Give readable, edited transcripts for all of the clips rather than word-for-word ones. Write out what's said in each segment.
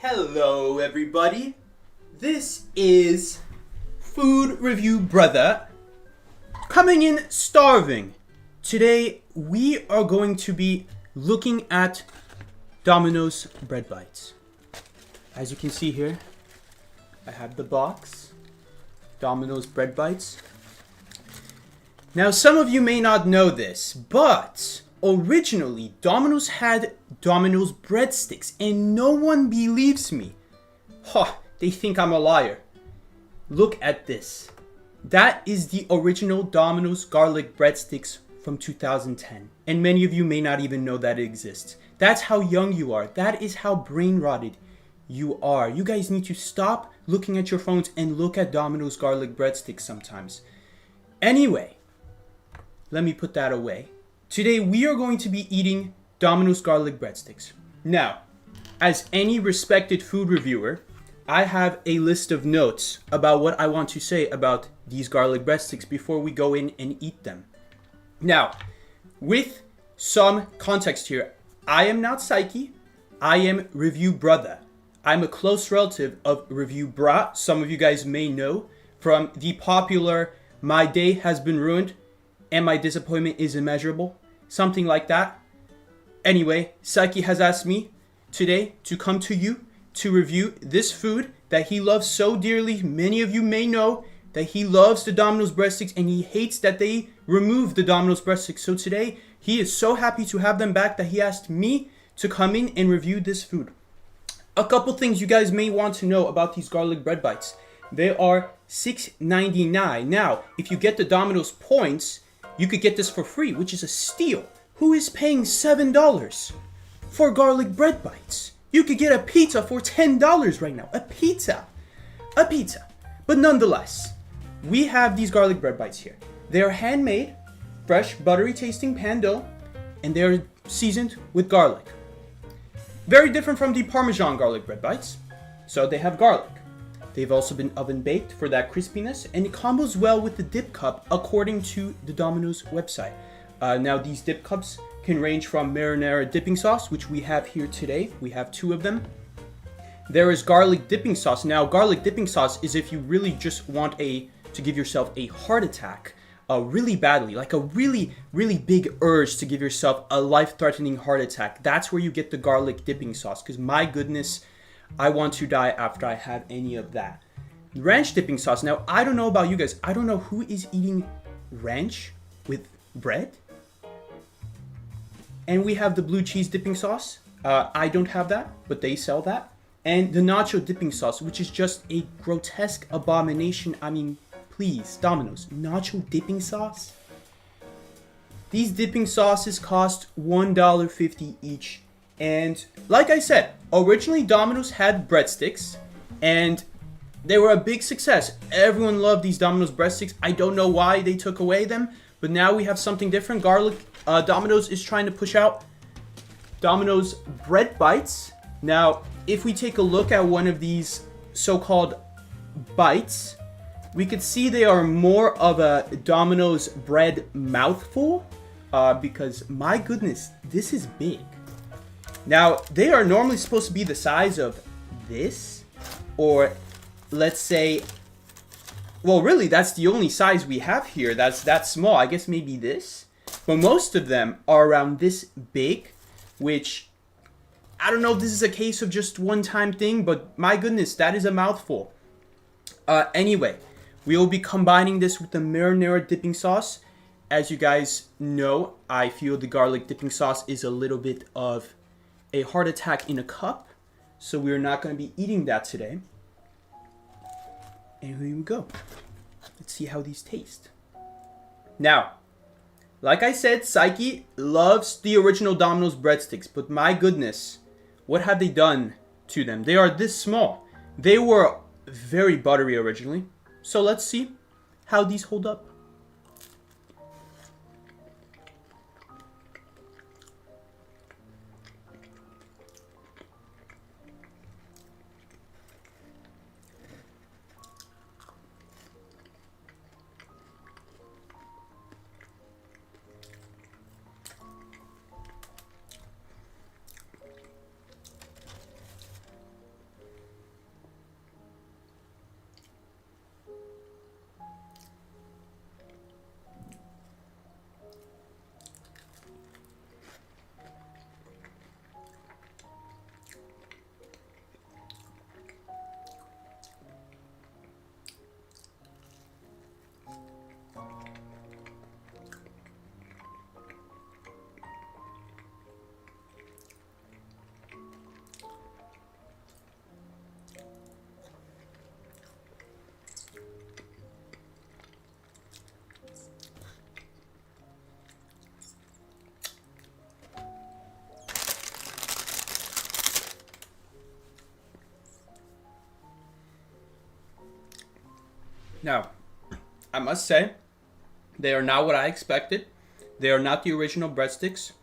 Hello everybody, this is Food Review Brother coming in starving. Today we are going to be looking at Domino's bread bites. As you can see here, I have the box, Domino's bread bites. Now some of you may not know this, but originally Domino's had Domino's breadsticks and no one believes me. They think I'm a liar. Look at this. That is the original Domino's garlic breadsticks from 2010. And many of you may not even know that it exists. That's how young you are. That is how brain rotted you are. You guys need to stop looking at your phones and look at Domino's garlic breadsticks sometimes. Anyway, let me put that away. Today we are going to be eating Domino's garlic breadsticks. Now, as any respected food reviewer, I have a list of notes about what I want to say about these garlic breadsticks before we go in and eat them. Now, with some context here, I am not Psyche, I am ReviewBrotha. I'm a close relative of ReviewBrotha. Some of you guys may know from the popular "My day has been ruined and my disappointment is immeasurable," something like that. Anyway, Psyche has asked me today to come to you to review this food that he loves so dearly. Many of you may know that he loves the Domino's breadsticks and he hates that they removed the Domino's breadsticks. So today, he is so happy to have them back that he asked me to come in and review this food. A couple things you guys may want to know about these garlic bread bites. They are $6.99. Now, if you get the Domino's points, you could get this for free, which is a steal. Who is paying $7 for garlic bread bites? You could get a pizza for $10 right now. A pizza. But nonetheless, we have these garlic bread bites here. They are handmade, fresh, buttery tasting pan dough, and they are seasoned with garlic. Very different from the Parmesan garlic bread bites. So they have garlic. They've also been oven baked for that crispiness, and it combos well with the dip cup according to the Domino's website. Now these dip cups can range from marinara dipping sauce, which we have here today. We have 2 of them. There is garlic dipping sauce. Now garlic dipping sauce is if you really just want to give yourself a heart attack really badly, like a really big urge to give yourself a life-threatening heart attack. That's where you get the garlic dipping sauce, because my goodness, I want to die after I have any of that. Ranch dipping sauce. Now, I don't know about you guys. I don't know who is eating ranch with bread. And we have the blue cheese dipping sauce. I don't have that, but they sell that. And the nacho dipping sauce, which is just a grotesque abomination. I mean, please, Domino's, nacho dipping sauce? These dipping sauces cost $1.50 each. And like I said, originally Domino's had breadsticks and they were a big success. Everyone loved these Domino's breadsticks. I don't know why they took away them, but now we have something different. Domino's is trying to push out Domino's bread bites. Now, if we take a look at one of these so-called bites, we could see they are more of a Domino's bread mouthful because my goodness, this is big. Now, they are normally supposed to be the size of this, or let's say, well, really, that's the only size we have here. That's that small. I guess maybe this. But most of them are around this big, which, I don't know if this is a case of just one-time thing, but my goodness, that is a mouthful. Anyway, we will be combining this with the marinara dipping sauce. As you guys know, I feel the garlic dipping sauce is a little bit of a heart attack in a cup, so we're not going to be eating that today. And here we go. Let's see how these taste. Now, like I said, Psyche loves the original Domino's breadsticks, but my goodness, what have they done to them? They are this small. They were very buttery originally, so let's see how these hold up. Now, I must say, they are not what I expected. They are not the original breadsticks,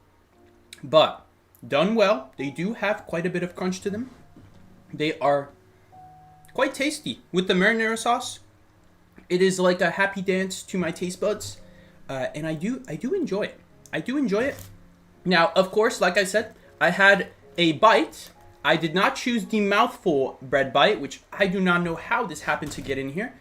but done well. They do have quite a bit of crunch to them. They are quite tasty with the marinara sauce. It is like a happy dance to my taste buds, and I do enjoy it. I do enjoy it. Now, of course, like I said, I had a bite. I did not choose the mouthful bread bite, which I do not know how this happened to get in here,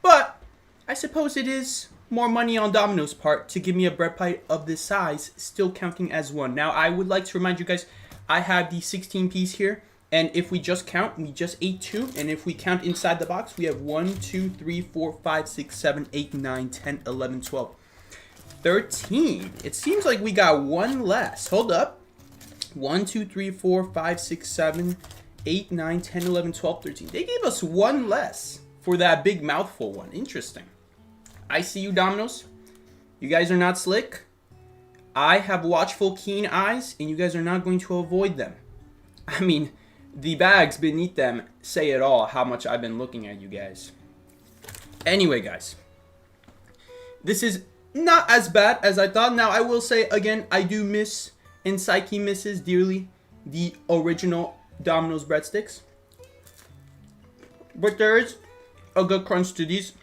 but I suppose it is more money on Domino's part to give me a bread bite of this size, still counting as one. Now, I would like to remind you guys, I have the 16 piece here, and if we just count, we just ate 2, and if we count inside the box, we have 1, 2, 3, 4, 5, 6, 7, 8, 9, 10, 11, 12, 13. It seems like we got one less. Hold up. 1, 2, 3, 4, 5, 6, 7, 8, 9, 10, 11, 12, 13. They gave us one less for that big mouthful one. Interesting. I see you, Dominoes. You guys are not slick. I have watchful, keen eyes, and you guys are not going to avoid them. I mean, the bags beneath them say it all, how much I've been looking at you guys. Anyway, guys. This is not as bad as I thought. Now, I will say, again, I do miss, and Psyche misses dearly, the original Domino's breadsticks. But there is a good crunch to these,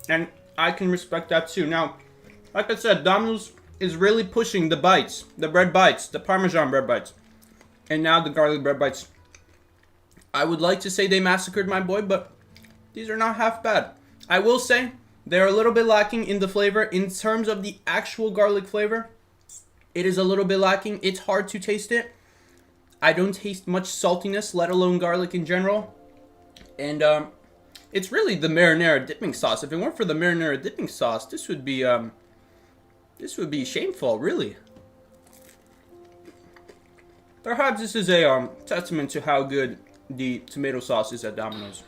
and I can respect that too. Now, like I said, Domino's is really pushing the bites, the bread bites, the Parmesan bread bites, and now the garlic bread bites. I would like to say they massacred my boy, but these are not half bad. I will say they're a little bit lacking in the flavor. In terms of the actual garlic flavor, it is a little bit lacking. It's hard to taste it. I don't taste much saltiness, let alone garlic in general. And it's really the marinara dipping sauce. If it weren't for the marinara dipping sauce, this would be shameful, really. Perhaps this is a testament to how good the tomato sauce is at Domino's.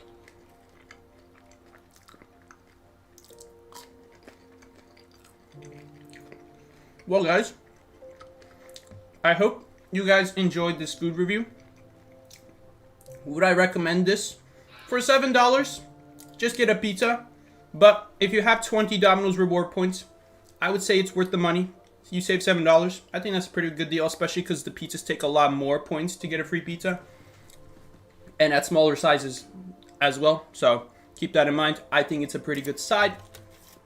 Well, guys, I hope you guys enjoyed this food review. Would I recommend this? For $7, just get a pizza. But if you have 20 Domino's reward points, I would say it's worth the money. You save $7. I think that's a pretty good deal, especially because the pizzas take a lot more points to get a free pizza. And at smaller sizes as well. So keep that in mind. I think it's a pretty good side.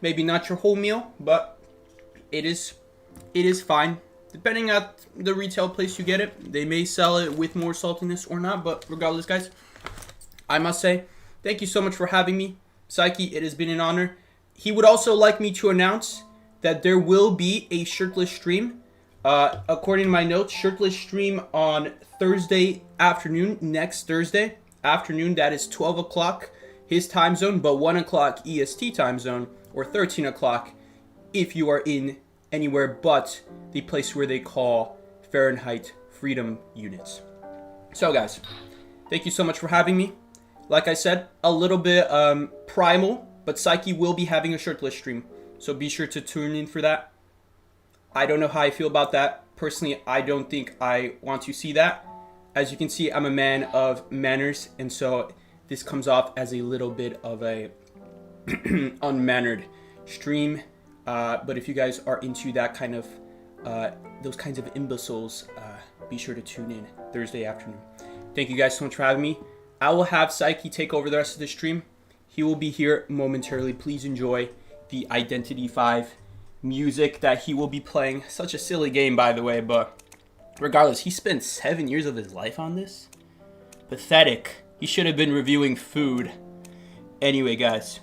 Maybe not your whole meal, but it is fine. Depending on the retail place you get it, they may sell it with more saltiness or not. But regardless, guys, I must say, thank you so much for having me. Psyche, it has been an honor. He would also like me to announce that there will be a shirtless stream. According to my notes, shirtless stream on Thursday afternoon, next Thursday afternoon. That is 12 o'clock his time zone, but 1 o'clock EST time zone, or 13 o'clock if you are in anywhere but the place where they call Fahrenheit Freedom Units. So, guys, thank you so much for having me. Like I said, a little bit primal, but Psyche will be having a shirtless stream. So be sure to tune in for that. I don't know how I feel about that. Personally, I don't think I want to see that. As you can see, I'm a man of manners, and so this comes off as a little bit of a unmannered stream. But if you guys are into that kind of, those kinds of imbeciles, be sure to tune in Thursday afternoon. Thank you guys so much for having me. I will have Psyche take over the rest of the stream. He will be here momentarily. Please enjoy the Identity 5 music that he will be playing. Such a silly game, by the way, but regardless, he spent 7 years of his life on this. Pathetic. He should have been reviewing food. Anyway, guys,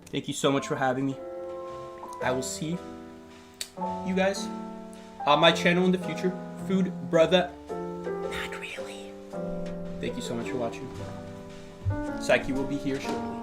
thank you so much for having me. I will see you guys on my channel in the future. ReviewBrotha. Not really. Thank you so much for watching. Psyche will be here shortly.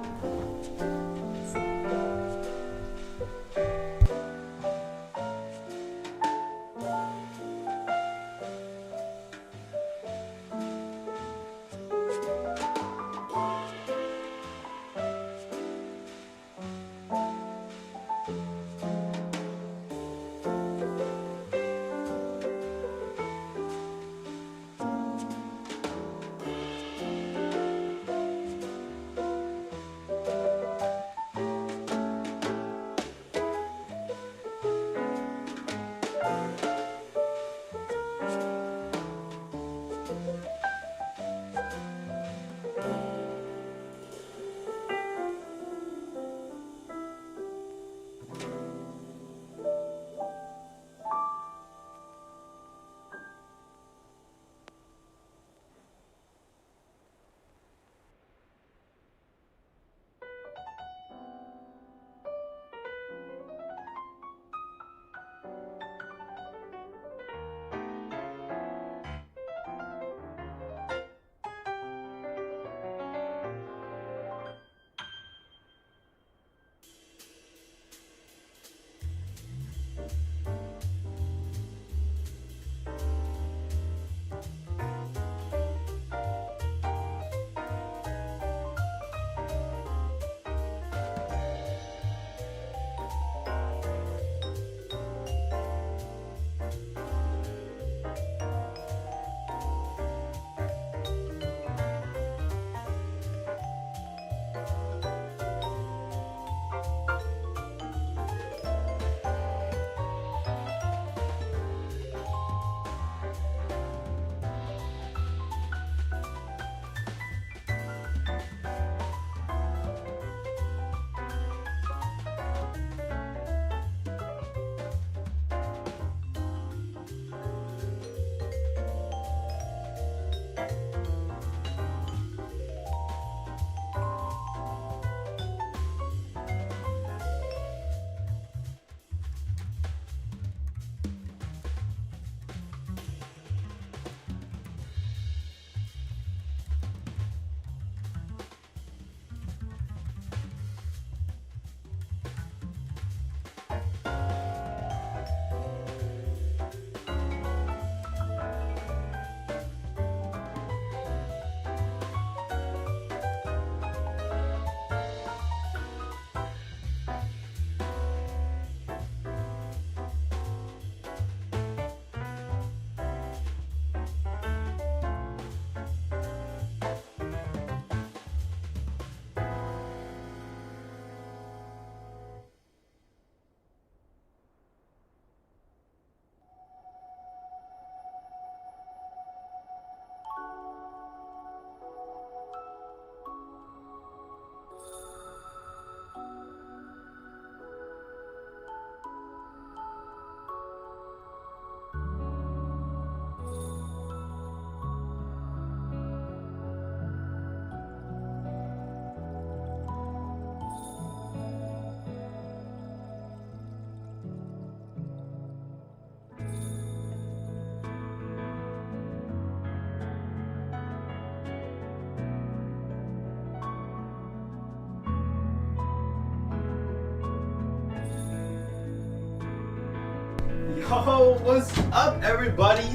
Yo, what's up, everybody?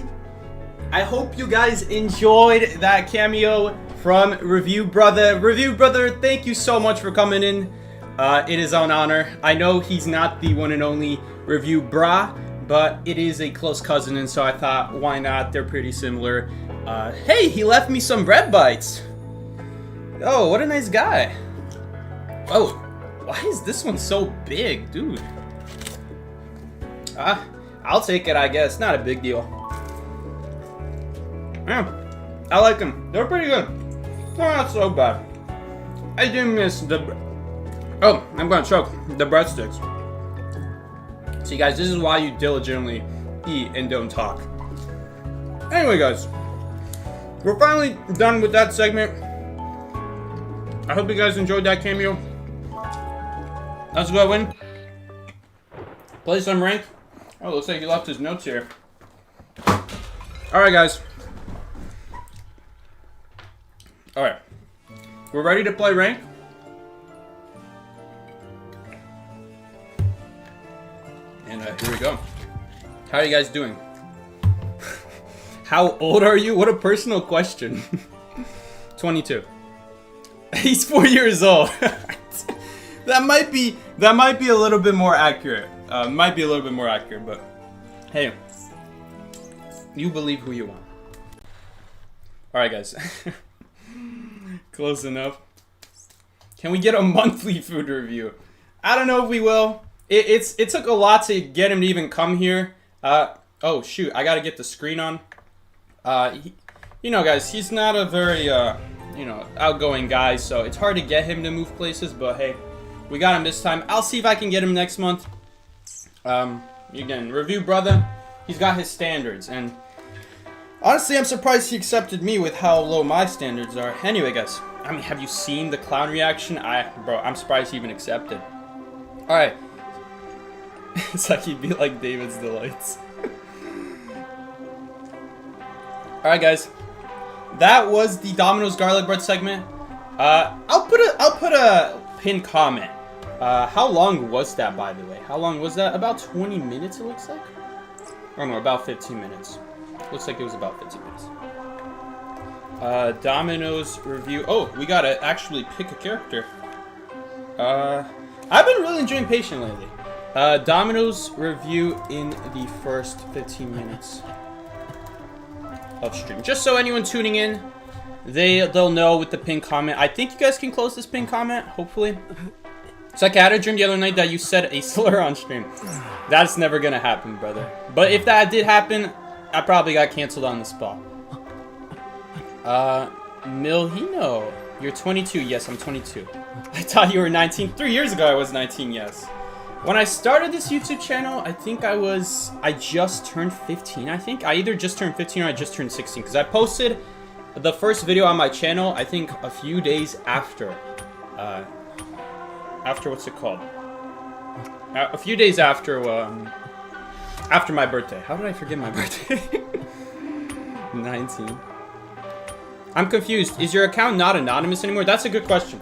I hope you guys enjoyed that cameo from ReviewBrotha. ReviewBrotha, thank you so much for coming in. It is an honor. I know he's not the one and only ReviewBrotha, but it is a close cousin, and so I thought, why not? They're pretty similar. Hey, he left me some bread bites. Oh, what a nice guy. Oh, why is this one so big, dude? I'll take it, I guess. Not a big deal. Yeah, I like them. They're pretty good. They're not so bad. I didn't miss the... Oh, I'm gonna choke. The breadsticks. See, guys, this is why you diligently eat and don't talk. Anyway, guys, we're finally done with that segment. I hope you guys enjoyed that cameo. Let's go win. Play some rank. Oh, looks like he left his notes here. Alright, guys. Alright. We're ready to play rank. And here we go. How are you guys doing? How old are you? What a personal question. 22. He's 4 years old. That might be a little bit more accurate. Might be a little bit more accurate, but hey, you believe who you want. All right, guys. Close enough. Can we get a monthly food review? I don't know if we will. It took a lot to get him to even come here. Oh shoot, I gotta get the screen on. You know, guys, he's not a very you know, outgoing guy, so it's hard to get him to move places. But hey, we got him this time. I'll see if I can get him next month. Again, ReviewBrotha, he's got his standards, and honestly, I'm surprised he accepted me with how low my standards are. Anyway, guys, I mean, have you seen the clown reaction? Bro, I'm surprised he even accepted. All right, it's like he'd be like David's Delights. All right, guys, that was the Domino's garlic bread segment. I'll put a pinned comment. How long was that, by the way? How long was that? About 20 minutes, it looks like? Or no, about 15 minutes. Looks like it was about 15 minutes. Domino's review. Oh, we gotta actually pick a character. I've been really enjoying Patient lately. Domino's review in the first 15 minutes of stream. Just so anyone tuning in, they'll know with the pinned comment. I think you guys can close this pinned comment, hopefully. It's like I had a dream the other night that you said a slur on stream. That's never gonna happen, brother. But if that did happen, I probably got canceled on the spot. Milhino, you're 22. Yes, I'm 22. I thought you were 19. 3 years ago, I was 19, yes. When I started this YouTube channel, I think I just turned 15, I think. I either just turned 15 or I just turned 16. Because I posted the first video on my channel, I think, a few days after. What's it called? A few days after my birthday. How did I forget my birthday? 19. I'm confused. Is your account not anonymous anymore? That's a good question.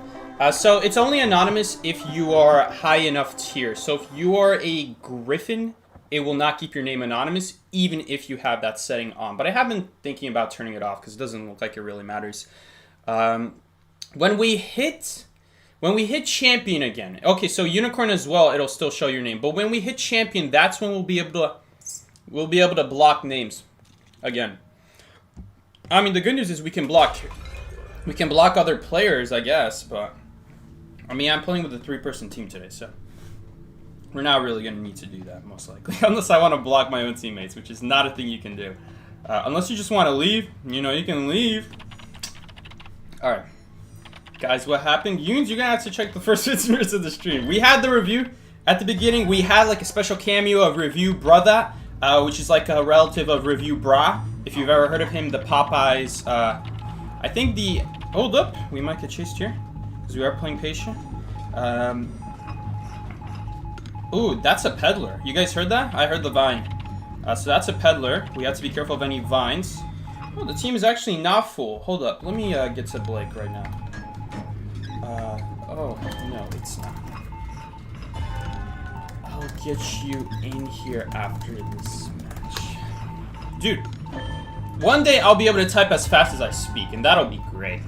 So it's only anonymous if you are high enough tier. So if you are a Griffin, it will not keep your name anonymous, even if you have that setting on. But I have been thinking about turning it off because it doesn't look like it really matters. When we hit champion again, okay, so unicorn as well, it'll still show your name. But when we hit champion, that's when we'll be able to block names again. I mean, the good news is we can block other players, I guess. But I mean, I'm playing with a 3-person team today, so we're not really gonna need to do that, most likely, unless I want to block my own teammates, which is not a thing you can do. Unless you just want to leave, you know, you can leave. All right. Guys, what happened? You're gonna have to check the first 15 minutes of the stream. We had the review at the beginning. We had like a special cameo of ReviewBrotha, which is like a relative of ReviewBrotha. If you've ever heard of him, the Popeyes. I think the... Hold up, we might get chased here because we are playing Patient. Ooh, that's a peddler. You guys heard that? I heard the vine. So that's a peddler. We have to be careful of any vines. Oh, the team is actually not full. Hold up, let me get to Blake right now. Oh, no, it's not. get you in here after this match. Dude, one day I'll be able to type as fast as I speak, and that'll be great.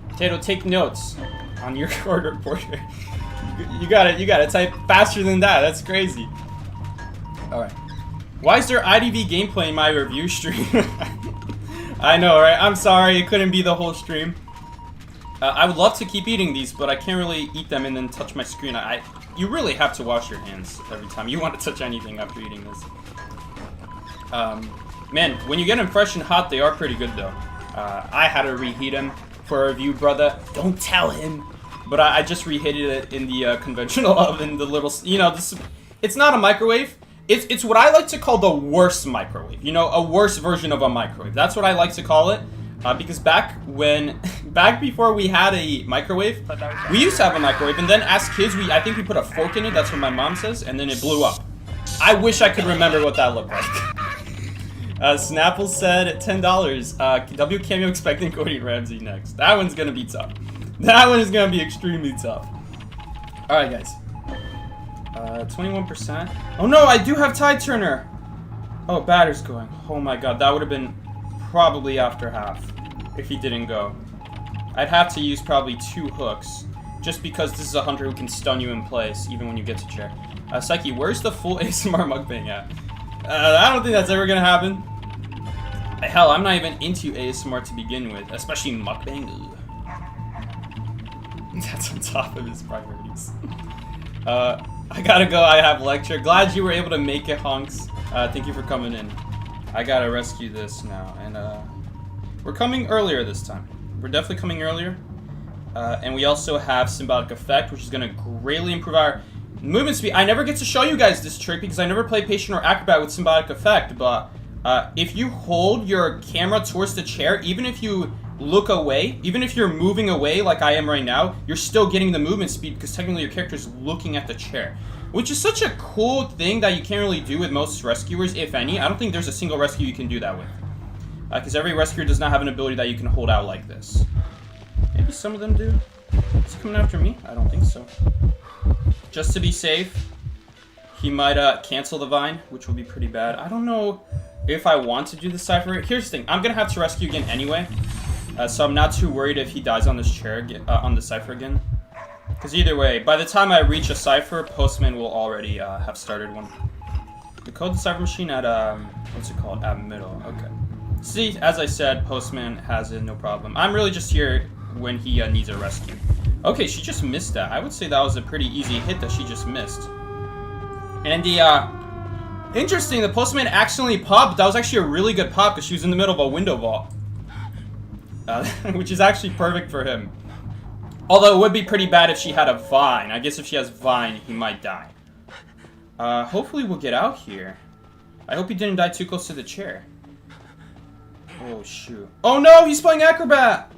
Potato, take notes on your order portrait. You gotta type faster than that. That's crazy. Alright. Why is there IDV gameplay in my review stream? I know, right? I'm sorry, it couldn't be the whole stream. I would love to keep eating these, but I can't really eat them and then touch my screen. You really have to wash your hands every time you want to touch anything after eating this. Man, when you get them fresh and hot, they are pretty good, though. I had to reheat them for a review, brother. Don't tell him. But I just reheated it in the conventional oven, the little, you know, it's not a microwave. It's what I like to call the worst microwave. You know, a worse version of a microwave. That's what I like to call it. Because back before we had a microwave, we used to have a microwave, and then as kids, I think we put a fork in it, that's what my mom says, and then it blew up. I wish I could remember what that looked like. Snapple said $10. W Cameo expecting Cody Ramsey next. That one's gonna be tough. That one is gonna be extremely tough. Alright, guys. 21%. Oh no, I do have Tide Turner! Oh, batter's going. Oh my god, that would have been probably after half if he didn't go. I'd have to use probably 2 hooks just because this is a hunter who can stun you in place even when you get to chair. Psyche, where's the full ASMR mukbang at? I don't think that's ever gonna happen. Hell, I'm not even into ASMR to begin with, especially mukbang. Ugh. That's on top of his priorities. I gotta go, I have lecture. Glad you were able to make it, Honks. Thank you for coming in. I gotta rescue this now, and we're coming earlier this time. We're definitely coming earlier. And we also have Symbiotic Effect, which is gonna greatly improve our movement speed. I never get to show you guys this trick because I never play Patient or Acrobat with Symbiotic Effect, but if you hold your camera towards the chair, even if you look away, even if you're moving away like I am right now, you're still getting the movement speed because technically your character is looking at the chair. Which is such a cool thing that you can't really do with most rescuers, if any. I don't think there's a single rescue you can do that with. Because every rescuer does not have an ability that you can hold out like this. Maybe some of them do. Is he coming after me? I don't think so. Just to be safe, he might cancel the vine, which will be pretty bad. I don't know if I want to do the Cypher. Here's the thing. I'm going to have to rescue again anyway. So I'm not too worried if he dies on this chair, on the Cypher again. Because either way, by the time I reach a Cypher, Postman will already have started one. We code the Cypher machine at, what's it called? At middle. Okay. See, as I said, Postman has it, no problem. I'm really just here when he needs a rescue. Okay, she just missed that. I would say that was a pretty easy hit that she just missed. And the, interesting, the Postman accidentally popped. That was actually a really good pop because she was in the middle of a window vault. Which is actually perfect for him. Although it would be pretty bad if she had a vine. I guess if she has vine, he might die. Hopefully we'll get out here. I hope he didn't die too close to the chair. Oh, shoot. Oh, no! He's playing Acrobat!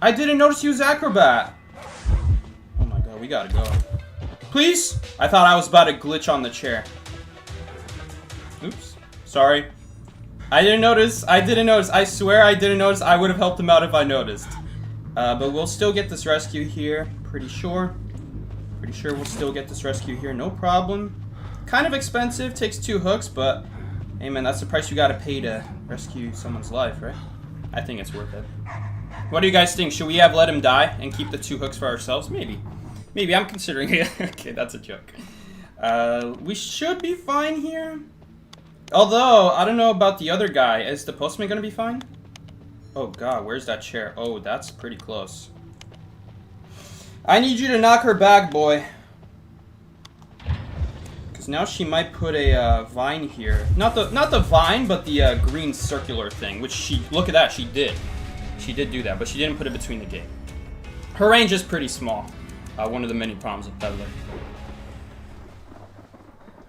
I didn't notice he was Acrobat. Oh, my God. We gotta go. Please? I thought I was about to glitch on the chair. Oops. Sorry. I didn't notice. I didn't notice. I swear I didn't notice. I would have helped him out if I noticed. But we'll still get this rescue here. Pretty sure. Pretty sure we'll still get this rescue here. No problem. Kind of expensive. Takes 2 hooks, but hey, man, that's the price you gotta pay to rescue someone's life, right? I think it's worth it. What do you guys think? Should we have let him die and keep the 2 hooks for ourselves? Maybe. Maybe. I'm considering it. Okay, that's a joke. We should be fine here. Although, I don't know about the other guy. Is the Postman gonna be fine? Oh god, where's that chair? Oh, that's pretty close. I need you to knock her back, boy. Because now she might put a vine here. Not the vine, but the green circular thing. Which she, look at that, she did. She did do that, but she didn't put it between the gate. Her range is pretty small. One of the many problems with Peddler.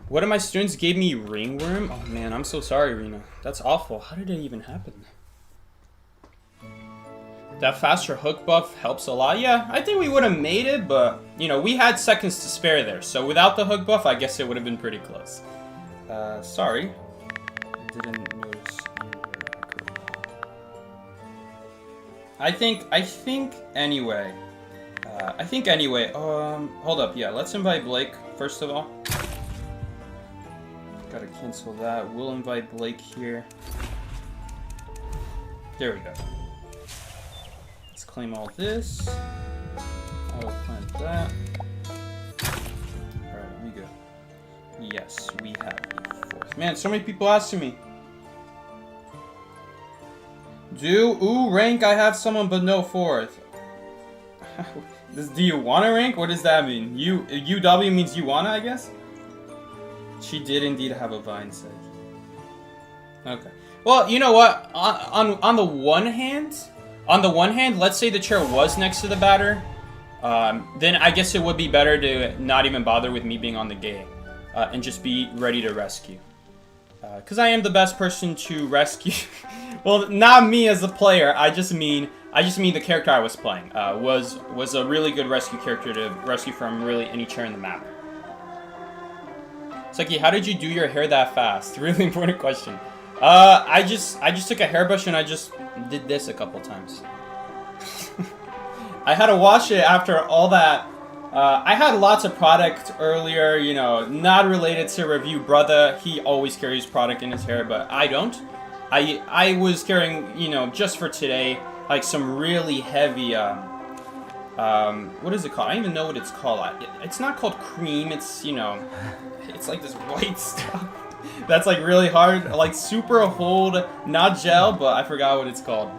One of my students gave me ringworm. Oh man, I'm so sorry, Rena. That's awful. How did it even happen? That faster hook buff helps a lot. Yeah, I think we would have made it, but, you know, we had seconds to spare there. So without the hook buff, I guess it would have been pretty close. Sorry. I didn't notice. I think anyway. Hold up. Yeah, let's invite Blake, first of all. gotta cancel that. We'll invite Blake here. There we go. Let's claim all this. I'll plant that. Alright, we go. Yes, we have a fourth. Man, so many people asking me. Ooh, rank, I have someone but no fourth. Do you wanna rank? What does that mean? UW means you wanna, I guess? She did indeed have a vine set. Okay. Well, you know what? On the one hand, let's say the chair was next to the batter, then I guess it would be better to not even bother with me being on the gate, and just be ready to rescue. Because I am the best person to rescue. Well, not me as a player. I just mean the character I was playing was a really good rescue character to rescue from really any chair in the map. Seki, how did you do your hair that fast? Really important question. I just took a hairbrush and I just did this a couple times. I had to wash it after all that. I had lots of product earlier, you know, not related to ReviewBrotha. He always carries product in his hair, but I don't. I was carrying, you know, just for today, like some really heavy, what is it called? I don't even know what it's called. It's not called cream, it's, you know, it's like this white stuff. That's like really hard, like super hold, not gel, but I forgot what it's called.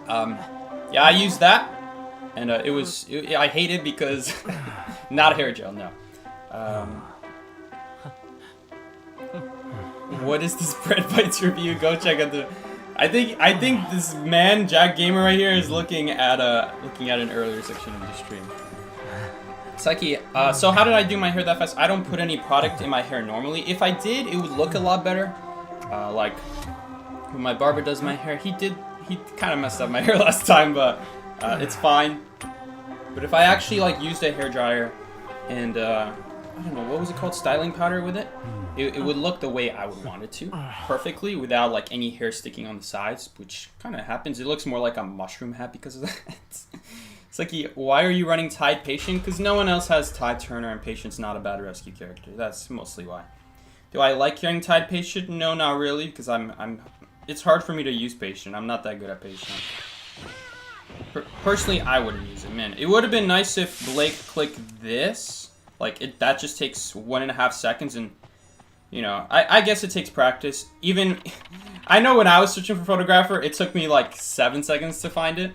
Yeah, I used that, and I hate it because not hair gel, no. What is this Bread Bites review? Go check out the. I think this man Jack Gamer right here is looking at an earlier section of the stream. Psyche, so how did I do my hair that fast? I don't put any product in my hair normally. If I did, it would look a lot better. Like when my barber does my hair, he kind of messed up my hair last time, but it's fine. But if I actually like used a hairdryer and I don't know, what was it called, styling powder with it, it would look the way I would want it to, perfectly, without like any hair sticking on the sides, which kind of happens. It looks more like a mushroom hat because of that. It's like, why are you running Tide Patient? Because no one else has Tide Turner, and Patient's not a bad rescue character. That's mostly why. Do I like carrying Tide Patient? No, not really, because it's hard for me to use Patient. I'm not that good at Patient. Personally, I wouldn't use it, man. It would have been nice if Blake clicked this. Like, that just takes 1.5 seconds, and, you know, I guess it takes practice. Even, I know when I was searching for Photographer, it took me like 7 seconds to find it.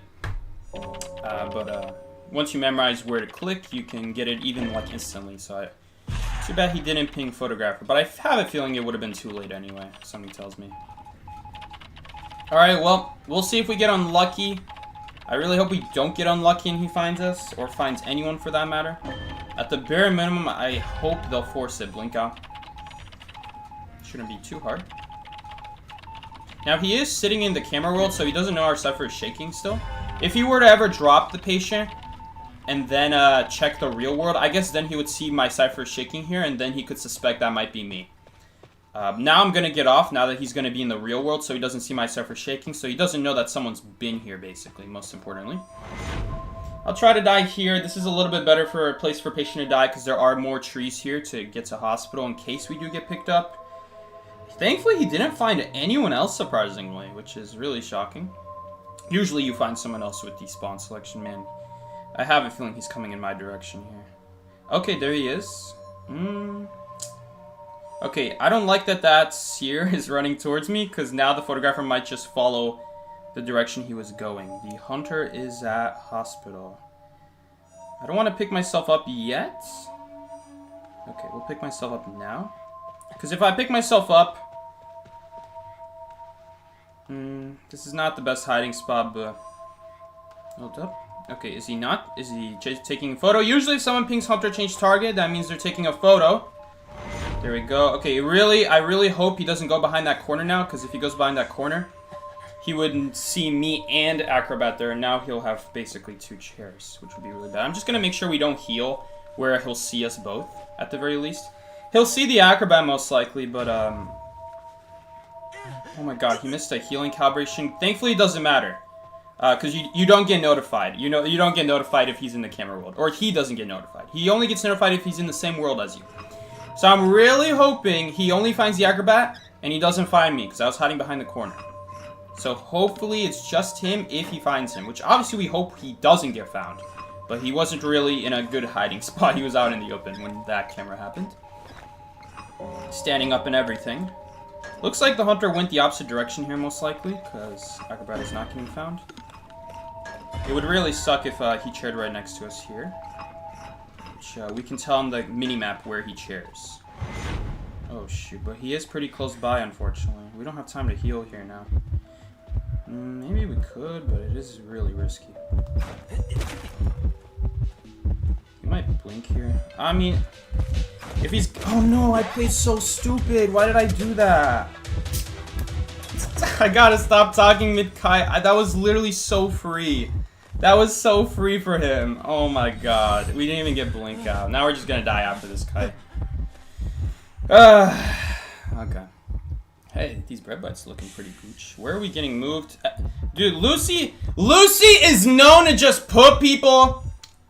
But once you memorize where to click, you can get it even like instantly. So too bad he didn't ping Photographer, but I have a feeling it would have been too late anyway. Something tells me. All right, well, we'll see if we get unlucky. I really hope we don't get unlucky and he finds us, or finds anyone for that matter. At the bare minimum, I hope they'll force it. Blink out. Shouldn't be too hard. Now he is sitting in the camera world, so he doesn't know our cipher is shaking still. If he were to ever drop the patient and then check the real world, I guess then he would see my cipher shaking here, and then he could suspect that might be me. Now I'm going to get off, now that he's going to be in the real world, so he doesn't see my cipher shaking, so he doesn't know that someone's been here, basically, most importantly. I'll try to die here. This is a little bit better for a place for patient to die, because there are more trees here to get to hospital in case we do get picked up. Thankfully, he didn't find anyone else, surprisingly, which is really shocking. Usually you find someone else with the spawn selection, man. I have a feeling he's coming in my direction here. Okay, there he is. Okay, I don't like that seer is running towards me, because now the photographer might just follow the direction he was going. The hunter is at hospital. I don't want to pick myself up yet. Okay, we'll pick myself up now. Because if I pick myself up, this is not the best hiding spot, but hold up. Okay, is he not? Is he taking a photo? Usually if someone pings hunter change target, that means they're taking a photo. There we go. Okay, I really hope he doesn't go behind that corner now, because if he goes behind that corner, he wouldn't see me and Acrobat there, and now he'll have basically 2 chairs, which would be really bad. I'm just going to make sure we don't heal where he'll see us both, at the very least. He'll see the Acrobat most likely, but, oh my god, he missed a healing calibration. Thankfully, it doesn't matter. Because you don't get notified. You don't get notified if he's in the camera world. Or he doesn't get notified. He only gets notified if he's in the same world as you. So I'm really hoping he only finds the acrobat and he doesn't find me because I was hiding behind the corner. So hopefully it's just him if he finds him, which obviously we hope he doesn't get found. But he wasn't really in a good hiding spot. He was out in the open when that camera happened. Standing up and everything. Looks like the hunter went the opposite direction here most likely because acrobat is not getting found. It would really suck if he chaired right next to us here. Which we can tell on the mini-map where he chairs. Oh shoot, but he is pretty close by unfortunately. We don't have time to heal here now. Maybe we could, but it is really risky. He might blink here. I mean, if he's... Oh no, I played so stupid. Why did I do that? I gotta stop talking mid-kite. That was literally so free. That was so free for him. Oh my god. We didn't even get blink out. Now we're just gonna die after this kite. Okay. Hey, these bread bites looking pretty gooch. Where are we getting moved? Dude, Lucy is known to just put people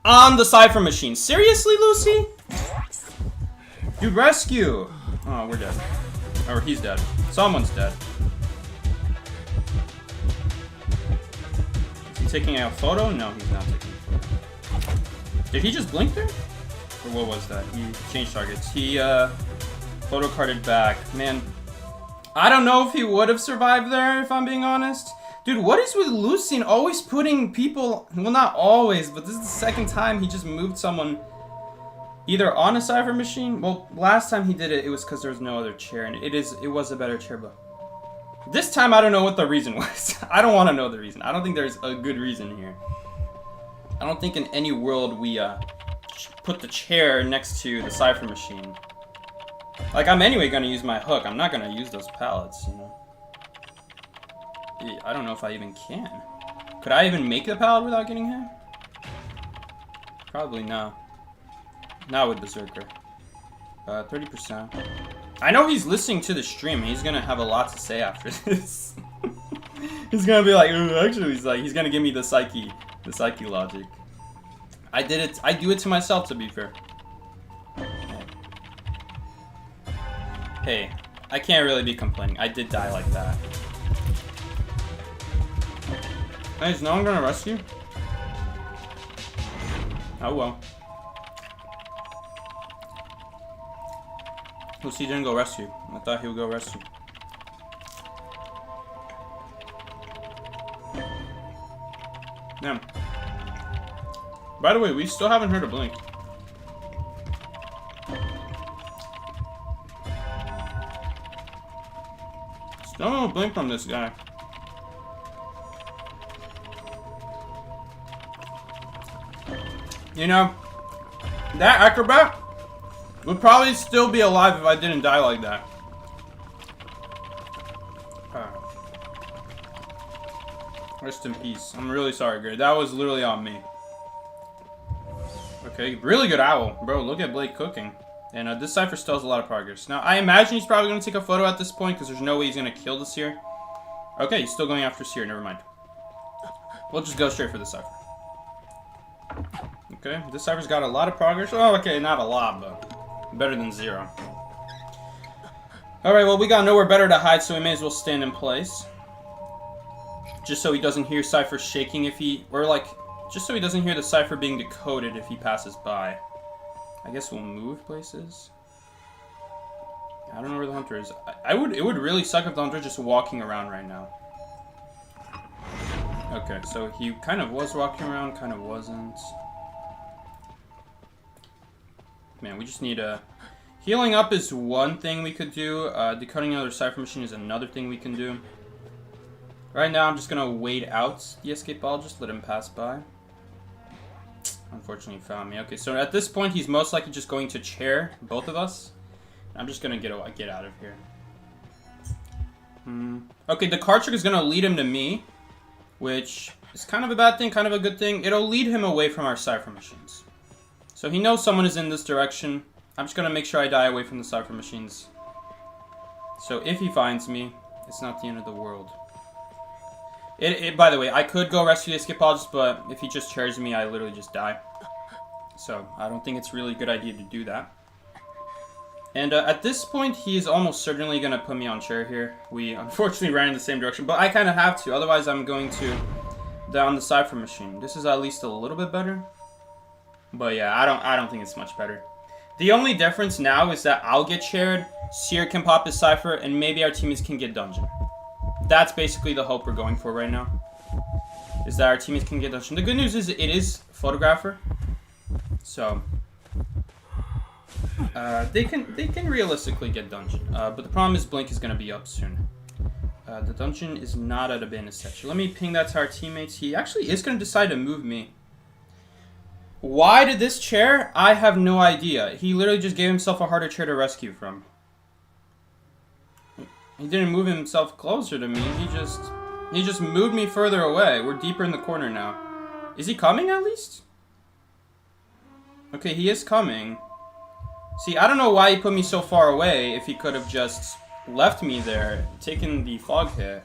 on the cipher machine. Seriously, Lucy? Dude, rescue. Oh, we're dead. Or he's dead. Someone's dead. Is he taking a photo? No, he's not taking a photo. Did he just blink there? Or what was that? He changed targets. He, photo carded back. Man, I don't know if he would have survived there, if I'm being honest. Dude, what is with Lucien always putting people... Well, not always, but this is the second time he just moved someone either on a cipher machine. Well, last time he did it, it was because there was no other chair, and it was a better chair, but... This time, I don't know what the reason was. I don't want to know the reason. I don't think there's a good reason here. I don't think in any world we put the chair next to the cipher machine. Like, I'm anyway gonna use my hook. I'm not gonna use those pallets, you know. I don't know if I even can. Could I even make the pallet without getting hit? Probably not. Not with Berserker. 30%. I know he's listening to the stream. He's gonna have a lot to say after this. He's gonna be like, actually, he's gonna give me the psyche logic. I do it to myself, to be fair. Hey, I can't really be complaining. I did die like that. Hey, is no one gonna rescue? Oh well. Lucy didn't go rescue. I thought he would go rescue. Damn. By the way, we still haven't heard a blink. Still no blink from this guy. You know, that acrobat would probably still be alive if I didn't die like that. Rest in peace. I'm really sorry, Gray. That was literally on me. Okay, really good owl. Bro, look at Blake cooking. And this cipher still has a lot of progress. Now, I imagine he's probably going to take a photo at this point because there's no way he's going to kill the seer. Okay, he's still going after seer. Never mind. We'll just go straight for the cipher. Okay, this cipher's got a lot of progress. Oh, okay, not a lot, but better than 0. Alright, well, we got nowhere better to hide, so we may as well stand in place. Just so he doesn't hear cipher shaking if he... Or, like, just so he doesn't hear the cipher being decoded if he passes by. I guess we'll move places. I don't know where the hunter is. It would really suck if the hunter just walking around right now. Okay, so he kind of was walking around, kind of wasn't. Man, we just need a... Healing up is one thing we could do. Decoding another cipher machine is another thing we can do. Right now, I'm just going to wait out the escape ball. Just let him pass by. Unfortunately, he found me. Okay, so at this point, he's most likely just going to chair both of us. I'm just going to get out of here. Okay, the card trick is going to lead him to me. Which is kind of a bad thing, kind of a good thing. It'll lead him away from our cipher machines. So he knows someone is in this direction. I'm just going to make sure I die away from the cipher machines. So if he finds me, it's not the end of the world. By the way, I could go rescue the escapologist, but if he just chairs me, I literally just die. So I don't think it's really a good idea to do that. And at this point, he's almost certainly going to put me on chair here. We unfortunately ran in the same direction, but I kind of have to. Otherwise, I'm going to down the cipher machine. This is at least a little bit better. But yeah, I don't think it's much better. The only difference now is that I'll get chaired, Seer can pop his cipher, and maybe our teammates can get dungeon. That's basically the hope we're going for right now. Is that our teammates can get dungeon. The good news is it is photographer. So they can realistically get dungeon. But the problem is Blink is gonna be up soon. The dungeon is not at Abandoned Statue. Let me ping that to our teammates. He actually is gonna decide to move me. Why did this chair? I have no idea. He literally just gave himself a harder chair to rescue from. He didn't move himself closer to me. He just moved me further away. We're deeper in the corner now. Is he coming at least? Okay, he is coming. See, I don't know why he put me so far away if he could have just left me there, taken the fog hit.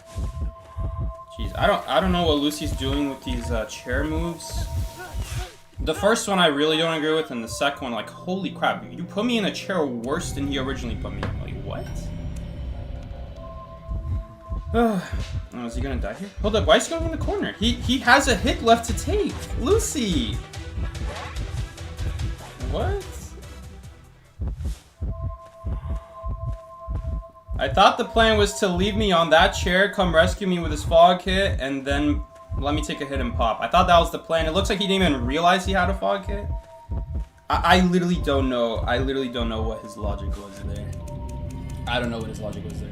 Jeez, I don't know what Lucy's doing with these chair moves. The first one I really don't agree with, and the second one, like, holy crap, you put me in a chair worse than he originally put me in. Like, what? Oh, is he gonna die here? Hold up, why is he going in the corner? He has a hit left to take. Lucy! What? I thought the plan was to leave me on that chair, come rescue me with his fog hit, and then let me take a hit and pop. I thought that was the plan. It looks like he didn't even realize he had a fog hit. I literally don't know. I literally don't know what his logic was there. I don't know what his logic was there.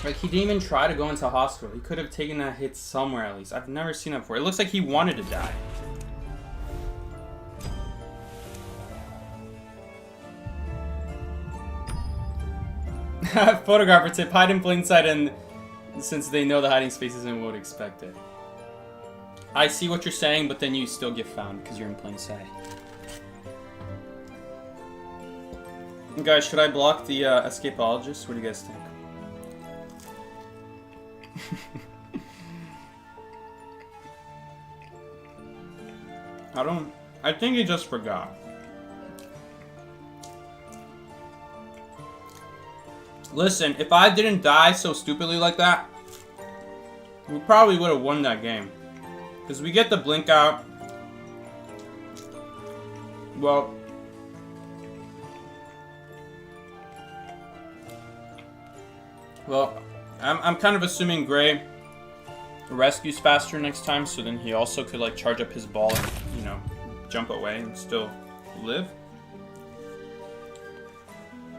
Like, he didn't even try to go into hospital. He could have taken that hit somewhere at least. I've never seen that before. It looks like he wanted to die. Photographer tip, hide in plain sight, and since they know the hiding spaces and won't expect it. I see what you're saying, but then you still get found because you're in plain sight. Guys, should I block the escapologist? What do you guys think? I think he just forgot. Listen, if I didn't die so stupidly like that, we probably would have won that game. Because we get the blink out. Well, I'm kind of assuming Gray rescues faster next time, so then he also could like charge up his ball and, you know, jump away and still live.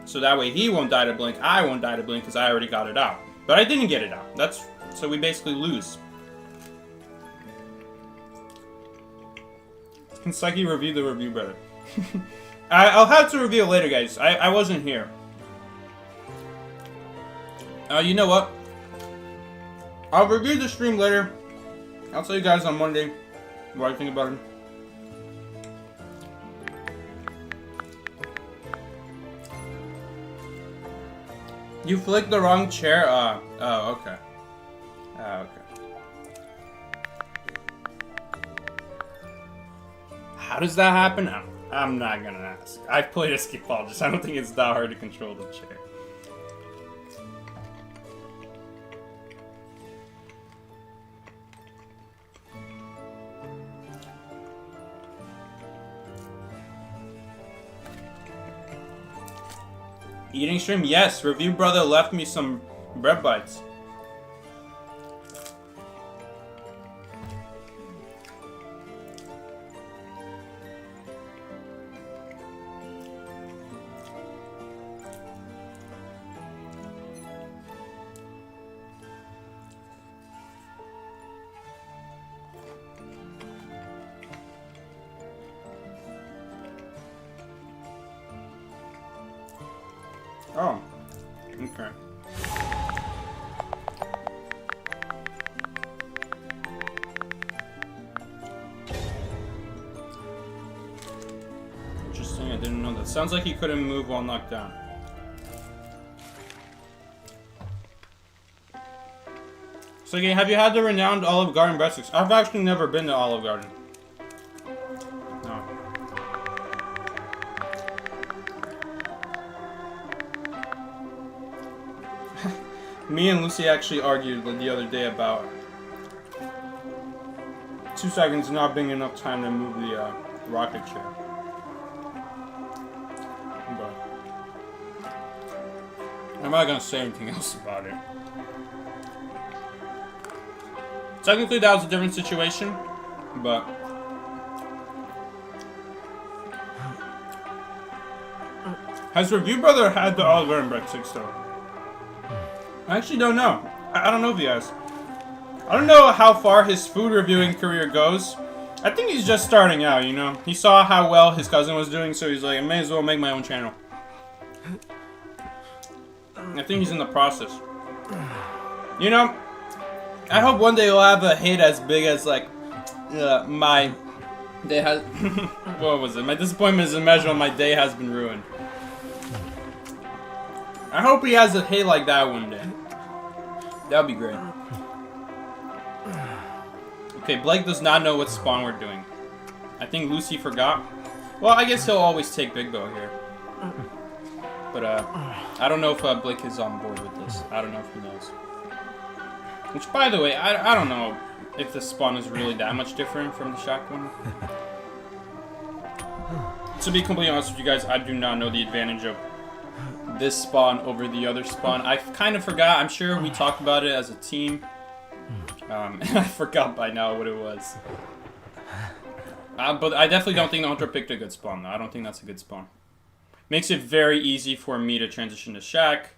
So that way he won't die to blink, I won't die to blink because I already got it out. But I didn't get it out. So we basically lose. Can Psyche review the review, brother? I'll have to review it later, guys. I wasn't here. You know what? I'll review the stream later. I'll tell you guys on Monday what I think about it. You flicked the wrong chair? Oh, okay. Okay. How does that happen? I'm not gonna ask. I've played Escapologist. I don't think it's that hard to control the chair. Eating stream? Yes, ReviewBrotha left me some bread bites. Oh, okay. Interesting, I didn't know that. Sounds like he couldn't move while knocked down. So again, have you had the renowned Olive Garden breadsticks? I've actually never been to Olive Garden. No. Me and Lucy actually argued the other day about 2 seconds not being enough time to move the rocket chair. But I'm not gonna say anything else about it. Technically, that was a different situation, but has ReviewBrotha had the Oliver and breadsticks though? I actually don't know. I don't know if he has. I don't know how far his food reviewing career goes. I think he's just starting out, you know? He saw how well his cousin was doing, so he's like, I may as well make my own channel. I think he's in the process. You know, I hope one day he'll have a hit as big as, like, my day has... what was it? My disappointment is immeasurable, my day has been ruined. I hope he has a hit like that one day. That would be great. Okay, Blake does not know what spawn we're doing. I think Lucy forgot. Well, I guess he'll always take Big Bo here. But, I don't know if Blake is on board with this. I don't know if he knows. Which, by the way, I don't know if the spawn is really that much different from the shack one. To be completely honest with you guys, I do not know the advantage of this spawn over the other spawn. I kind of forgot. I'm sure we talked about it as a team. And I forgot by now what it was. But I definitely don't think the Hunter picked a good spawn, though. I don't think that's a good spawn. Makes it very easy for me to transition to shack.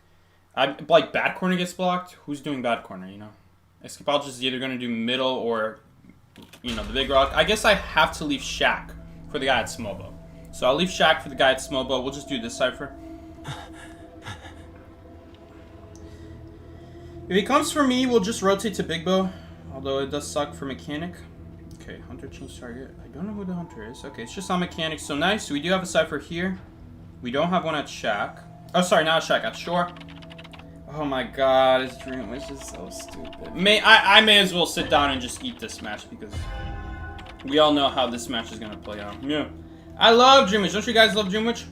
Like, bad corner gets blocked. Who's doing bad corner, you know? Escapologist is either going to do middle or, you know, the big rock. I guess I have to leave shack for the guy at small bow. So I'll leave shack for the guy at small bow. We'll just do this cipher. If he comes for me, we'll just rotate to Big Bow. Although it does suck for mechanic. Okay, Hunter change target. I don't know who the Hunter is. Okay, it's just on mechanic. So nice. We do have a cipher here. We don't have one at shack. Oh, sorry, not at shack. At shore. Oh my god, his dream wish is so stupid. I may as well sit down and just eat this match because we all know how this match is gonna play out. Yeah. I love Dream Witch. Don't you guys love Dream Witch?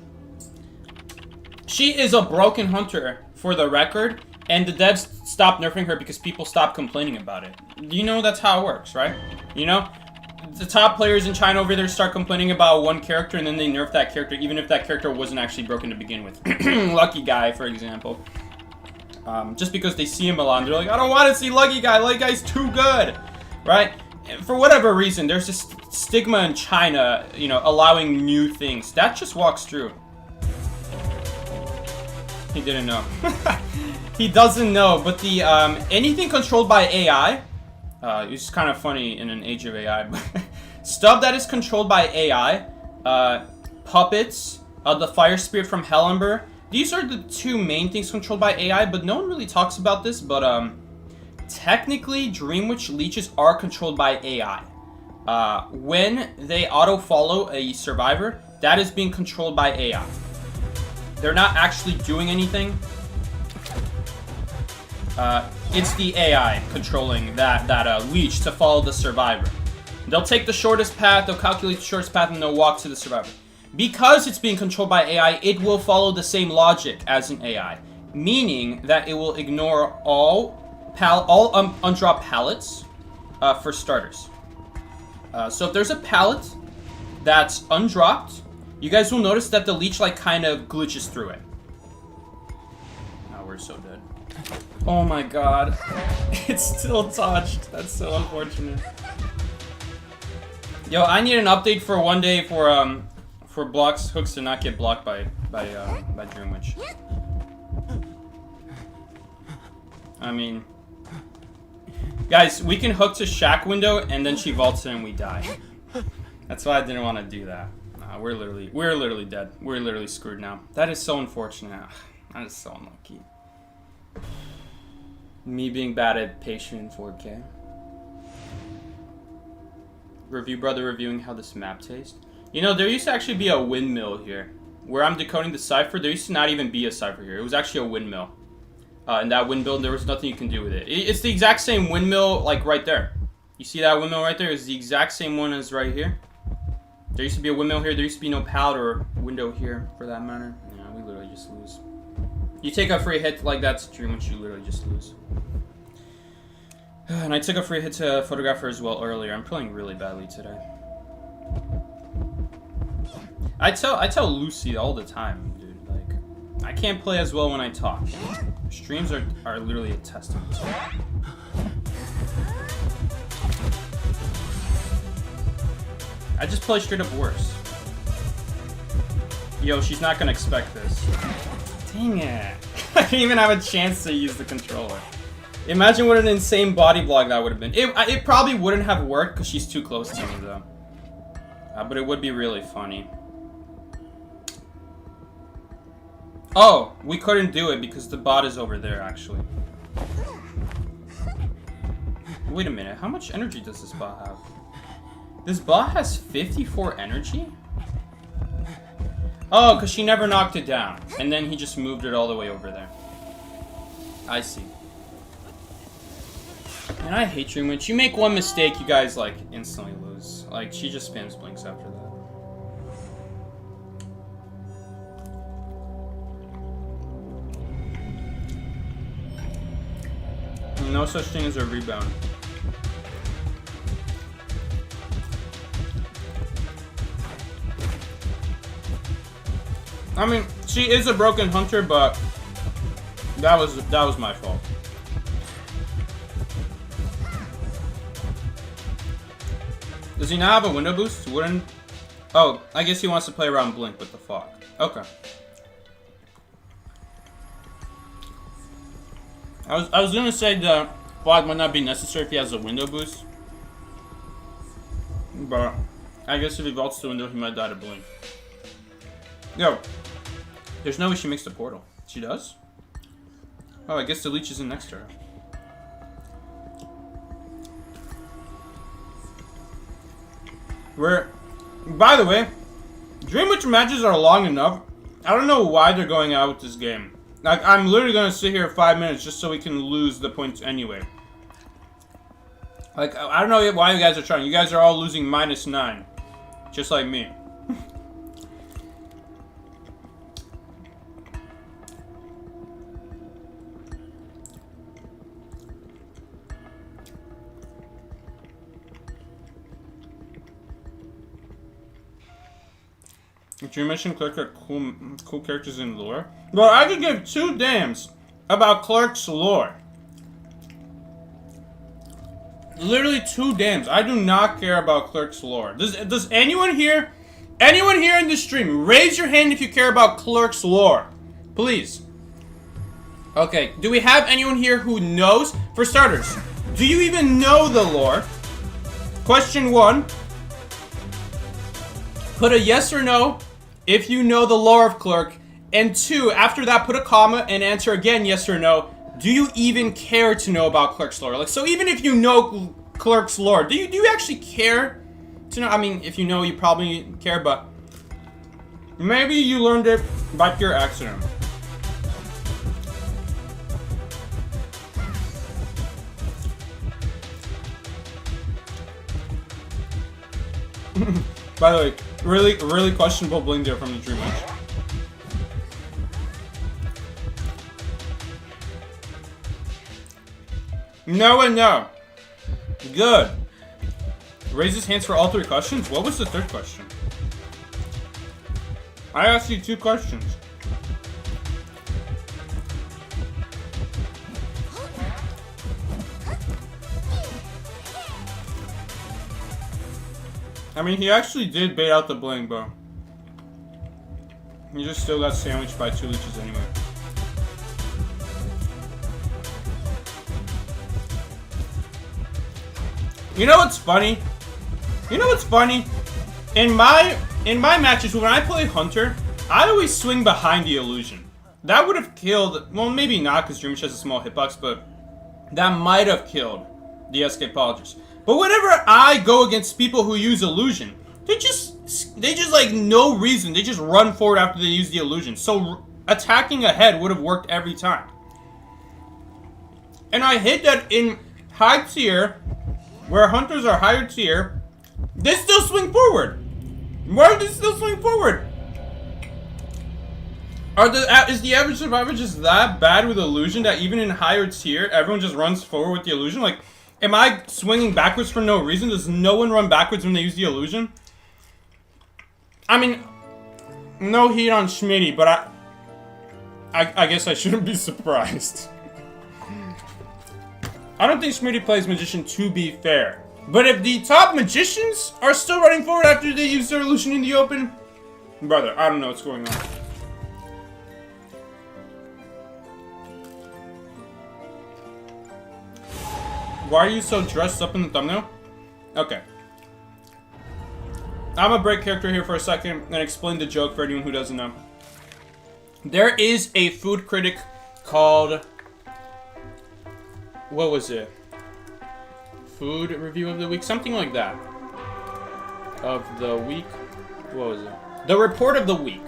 She is a broken Hunter, for the record. And the devs stopped nerfing her because people stopped complaining about it. You know that's how it works, right? You know? The top players in China over there start complaining about one character and then they nerf that character even if that character wasn't actually broken to begin with. Lucky Guy, for example. Just because they see him a lot and they're like, I don't want to see Lucky Guy. Lucky Guy's too good. Right? And for whatever reason, there's this stigma in China, you know, allowing new things. That just walks through. He didn't know. He doesn't know, but the anything controlled by AI, it's kind of funny in an age of AI, but stuff that is controlled by AI, puppets, the fire spirit from Hellenberg, these are the 2 main things controlled by AI, but no one really talks about this, but technically Dream Witch leeches are controlled by AI. When they auto-follow a survivor, that is being controlled by AI. They're not actually doing anything. It's the AI controlling that leech to follow the survivor. They'll take the shortest path, they'll calculate the shortest path, and they'll walk to the survivor. Because it's being controlled by AI, it will follow the same logic as an AI. Meaning that it will ignore all undropped pallets for starters. So if there's a pallet that's undropped, you guys will notice that the leech like kind of glitches through it. Oh, we're so dead. Oh my god. It's still touched. That's so unfortunate. Yo, I need an update for one day for blocks hooks to not get blocked by Dream Witch. I mean, guys, we can hook to shack window and then she vaults in and we die. That's why I didn't want to do that. Nah, we're literally dead. We're literally screwed now. That is so unfortunate. That is so unlucky. Me being bad at patient in 4K. ReviewBrotha reviewing how this map tastes. You know, there used to actually be a windmill here. Where I'm decoding the cipher, there used to not even be a cipher here. It was actually a windmill. And that windmill, there was nothing you can do with it. It's the exact same windmill, like, right there. You see that windmill right there? It's the exact same one as right here. There used to be a windmill here. There used to be no pallet or window here, for that matter. Yeah, we literally just lose. You take a free hit like that to Dream, which you literally just lose. And I took a free hit to Photographer as well earlier. I'm playing really badly today. I tell Lucy all the time, dude. Like, I can't play as well when I talk. Streams are literally a testament to it. I just play straight up worse. Yo, she's not gonna expect this. Dang it. I didn't even have a chance to use the controller. Imagine what an insane body block that would have been. It probably wouldn't have worked because she's too close to me, though. But it would be really funny. Oh, we couldn't do it because the bot is over there, actually. Wait a minute. How much energy does this bot have? This bot has 54 energy? Oh, because she never knocked it down. And then he just moved it all the way over there. I see. And I hate Dream Witch. You make one mistake, you guys, like, instantly lose. Like, she just spams blinks after that. No such thing as a rebound. I mean, she is a broken hunter, but that was my fault. Does he not have a window boost? Wouldn't? Oh, I guess he wants to play around Blink with the fog. Okay. I was gonna say the fog might not be necessary if he has a window boost, but I guess if he vaults the window, he might die to Blink. Yo, there's no way she makes the portal. She does? Oh, I guess the leech isn't next to her. By the way, Dream Witch matches are long enough. I don't know why they're going out with this game. Like, I'm literally gonna sit here 5 minutes just so we can lose the points anyway. Like, I don't know why you guys are trying. You guys are all losing -9. Just like me. Dream Witch and Clerk are cool characters in lore. Well, I could give 2 damns about Clerk's lore. Literally 2 damns. I do not care about Clerk's lore. Does anyone here in the stream raise your hand if you care about Clerk's lore? Please. Okay, do we have anyone here who knows? For starters, do you even know the lore? Question 1. Put a yes or no if you know the lore of Clerk. And 2, after that, put a comma and answer again yes or no. Do you even care to know about Clerk's lore? Like, so even if you know Clerk's lore, do you actually care to know? I mean, if you know, you probably care, but maybe you learned it by pure accident. By the way, really questionable bling there from the Dream Witch. No and no. Good. Raises hands for all 3 questions? What was the 3rd question? I asked you 2 questions. I mean, he actually did bait out the bling, but he just still got sandwiched by 2 leeches anyway. You know what's funny? In my matches, when I play Hunter, I always swing behind the illusion. That would have killed, well, maybe not because Dream Witch has a small hitbox, but that might have killed the Escapologist. But whenever I go against people who use illusion, they just like no reason, they just run forward after they use the illusion. So attacking ahead would have worked every time. And I hit that in high tier, where hunters are higher tier, they still swing forward. Why do they still swing forward? Is the average survivor just that bad with illusion that even in higher tier, everyone just runs forward with the illusion? Like, am I swinging backwards for no reason? Does no one run backwards when they use the illusion? I mean, no heat on Schmitty, but I guess I shouldn't be surprised. I don't think Schmitty plays Magician, to be fair. But if the top Magicians are still running forward after they use their illusion in the open, brother, I don't know what's going on. Why are you so dressed up in the thumbnail? Okay. I'm gonna break character here for a second and explain the joke for anyone who doesn't know. There is a food critic called... what was it? Food review of the week? Something like that. Of the week? What was it? The report of the week.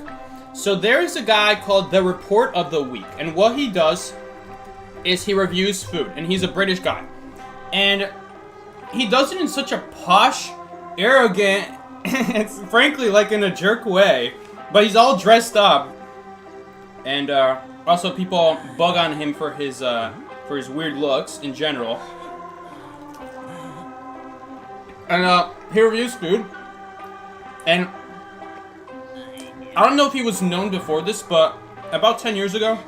So there is a guy called the report of the week. And what he does is he reviews food. And he's a British guy. And he does it in such a posh, arrogant, it's frankly like in a jerk way. But he's all dressed up. And also people bug on him for his weird looks in general. And he reviews food. And I don't know if he was known before this, but about 10 years ago,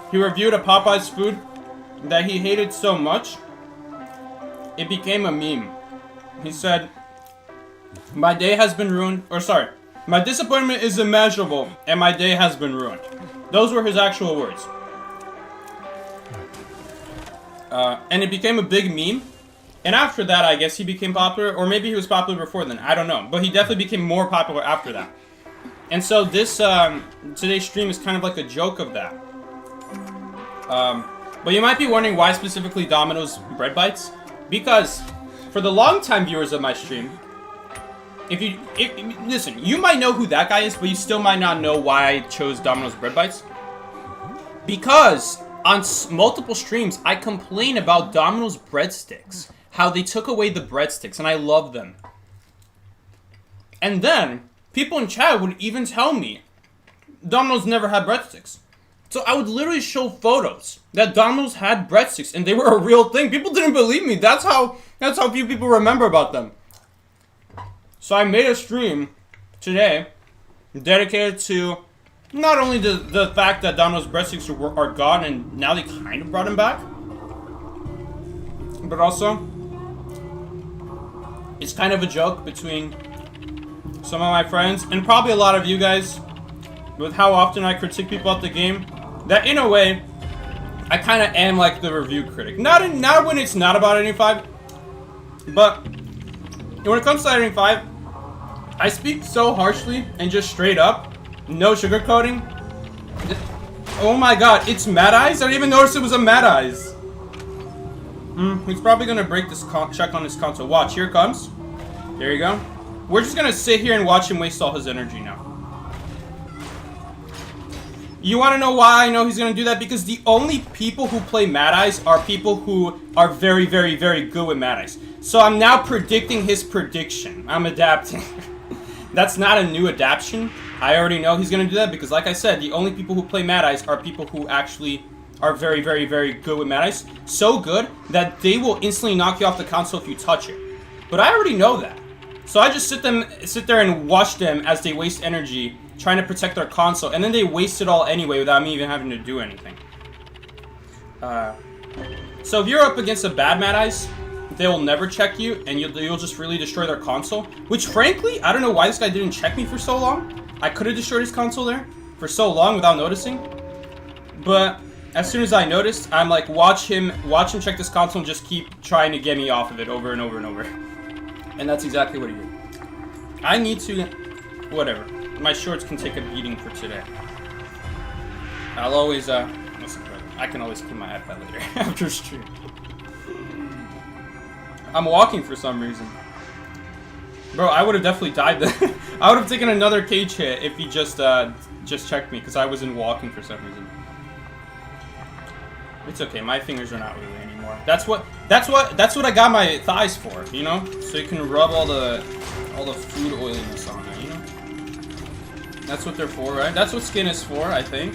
he reviewed a Popeye's food that he hated so much, it became a meme. He said, "My day has been ruined," or sorry, "My disappointment is immeasurable, and my day has been ruined." Those were his actual words. And it became a big meme. And after that, I guess he became popular, or maybe he was popular before then. I don't know. But he definitely became more popular after that. And so this, today's stream is kind of like a joke of that. But you might be wondering why specifically Domino's bread bites. Because for the long-time viewers of my stream, listen, you might know who that guy is, but you still might not know why I chose Domino's bread bites. Because on multiple streams, I complain about Domino's breadsticks. How they took away the breadsticks, and I love them. And then, people in chat would even tell me Domino's never had breadsticks. So I would literally show photos that Domino's had breadsticks, and they were a real thing. People didn't believe me. That's how few people remember about them. So I made a stream today dedicated to not only the fact that Domino's breadsticks are gone, and now they kind of brought them back, but also it's kind of a joke between some of my friends, and probably a lot of you guys, with how often I critique people at the game, that in a way, I kind of am like the review critic. Not when it's not about Ending 5, but when it comes to Ending 5, I speak so harshly and just straight up, no sugarcoating. Oh my god, it's Mad Eyes? I didn't even notice it was a Mad Eyes. He's probably gonna break this check on his console. Watch, here it comes. There you go. We're just gonna sit here and watch him waste all his energy now. You wanna know why I know he's gonna do that? Because the only people who play Mad Eyes are people who are very, very, very good with Mad Eyes. So I'm now predicting his prediction. I'm adapting. That's not a new adaptation. I already know he's gonna do that because, like I said, the only people who play Mad Eyes are people who actually are very, very, very good with Mad Eyes. So good that they will instantly knock you off the console if you touch it. But I already know that. So I just sit there and watch them as they waste energy trying to protect their console. And then they waste it all anyway without me even having to do anything. So if you're up against a bad Mad Eyes, they will never check you and you'll just really destroy their console. Which frankly, I don't know why this guy didn't check me for so long. I could have destroyed his console there for so long without noticing. But as soon as I noticed, I'm like, watch him check this console and just keep trying to get me off of it over and over and over. And that's exactly what he did. I need to, whatever. My shorts can take a beating for today. I'll always, listen, I can always clean my iPad later after stream. I'm walking for some reason. Bro, I would have definitely died then. I would have taken another cage hit if he just checked me because I wasn't walking for some reason. It's okay, my fingers are not really anymore. That's what I got my thighs for, you know? So you can rub all the food oiliness on it, you know? That's what they're for, right? That's what skin is for, I think.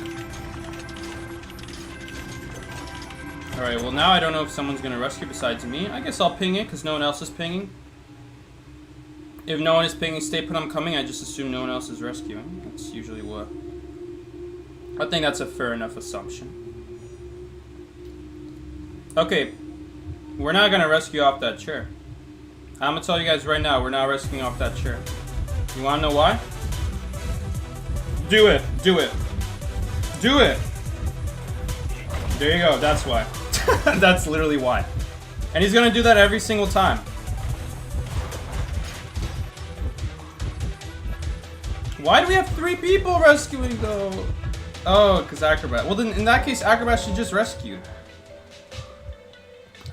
Alright, well now I don't know if someone's gonna rescue besides me. I guess I'll ping it, because no one else is pinging. If no one is pinging, stay put, I'm coming, I just assume no one else is rescuing. That's usually what... I think that's a fair enough assumption. Okay, we're not gonna rescue off that chair. I'm gonna tell you guys right now, we're not rescuing off that chair. You wanna know why? Do it, do it, do it. There you go, that's why. That's literally why. And he's gonna do that every single time. Why do we have 3 people rescuing though? Oh, because Acrobat. Well then, in that case, Acrobat should just rescue.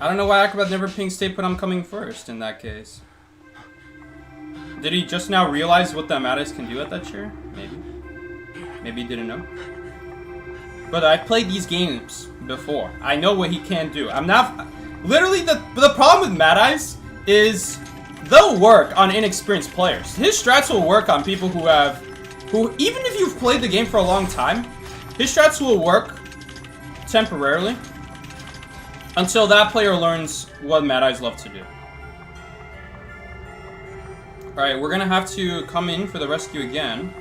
I don't know why Acrobat never pinged stay put, I'm coming first in that case. Did he just now realize what the Mattis can do at that chair? Maybe. Maybe he didn't know. But I've played these games before. I know what he can do. I'm not... Literally, the problem with Mad Eyes is they'll work on inexperienced players. His strats will work on people who have... even if you've played the game for a long time, his strats will work temporarily until that player learns what Mad Eyes love to do. Alright, we're gonna have to come in for the rescue again.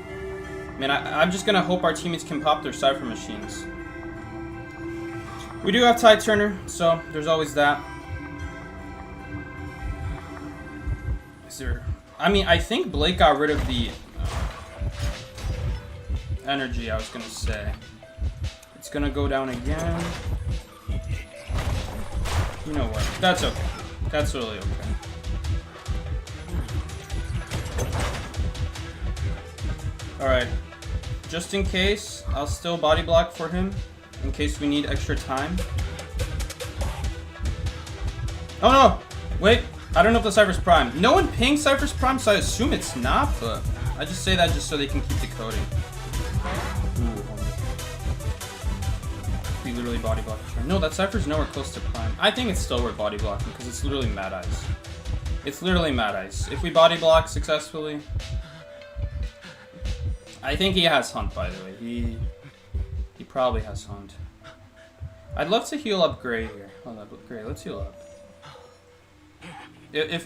Man, I'm just gonna hope our teammates can pop their Cypher machines. We do have Ty Turner, so there's always that. Is there... I mean, I think Blake got rid of the... energy, I was gonna say. It's gonna go down again. You know what? That's okay. That's really okay. Alright. Just in case, I'll still body block for him. In case we need extra time. Oh no! Wait, I don't know if the Cypher's Prime. No one pinged Cypher's Prime, so I assume it's not, but I just say that just so they can keep decoding. Ooh, we literally body blocked the turn. No, that Cypher's nowhere close to Prime. I think it's still worth body blocking because it's literally Mad Eyes. It's literally Mad Eyes. If we body block successfully... I think he has Hunt, by the way. He probably has Hunt. I'd love to heal up Gray here. Hold up, Gray, let's heal up.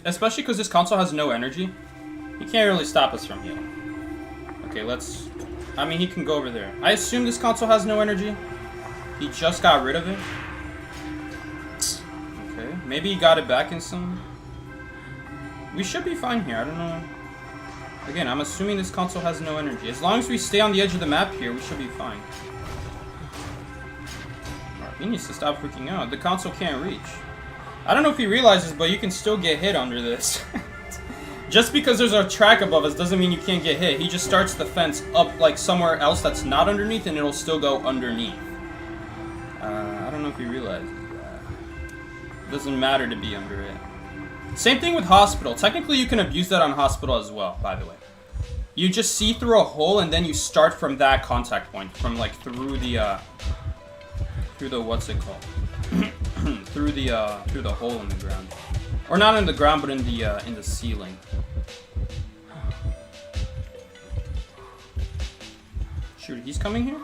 Especially because this console has no energy, he can't really stop us from healing. Okay, let's... I mean, he can go over there. I assume this console has no energy. He just got rid of it. Okay, maybe he got it back in some... We should be fine here, I don't know. Again, I'm assuming this console has no energy. As long as we stay on the edge of the map here, we should be fine. He needs to stop freaking out. The console can't reach. I don't know if he realizes, but you can still get hit under this. Just because there's a track above us doesn't mean you can't get hit. He just starts the fence up like somewhere else that's not underneath, and it'll still go underneath. I don't know if he realizes that. It doesn't matter to be under it. Same thing with Hospital. Technically, you can abuse that on Hospital as well, by the way. You just see through a hole, and then you start from that contact point. From, like, through the, what's it called? through the hole in the ground. Or not in the ground, but in the ceiling. Shoot, he's coming here?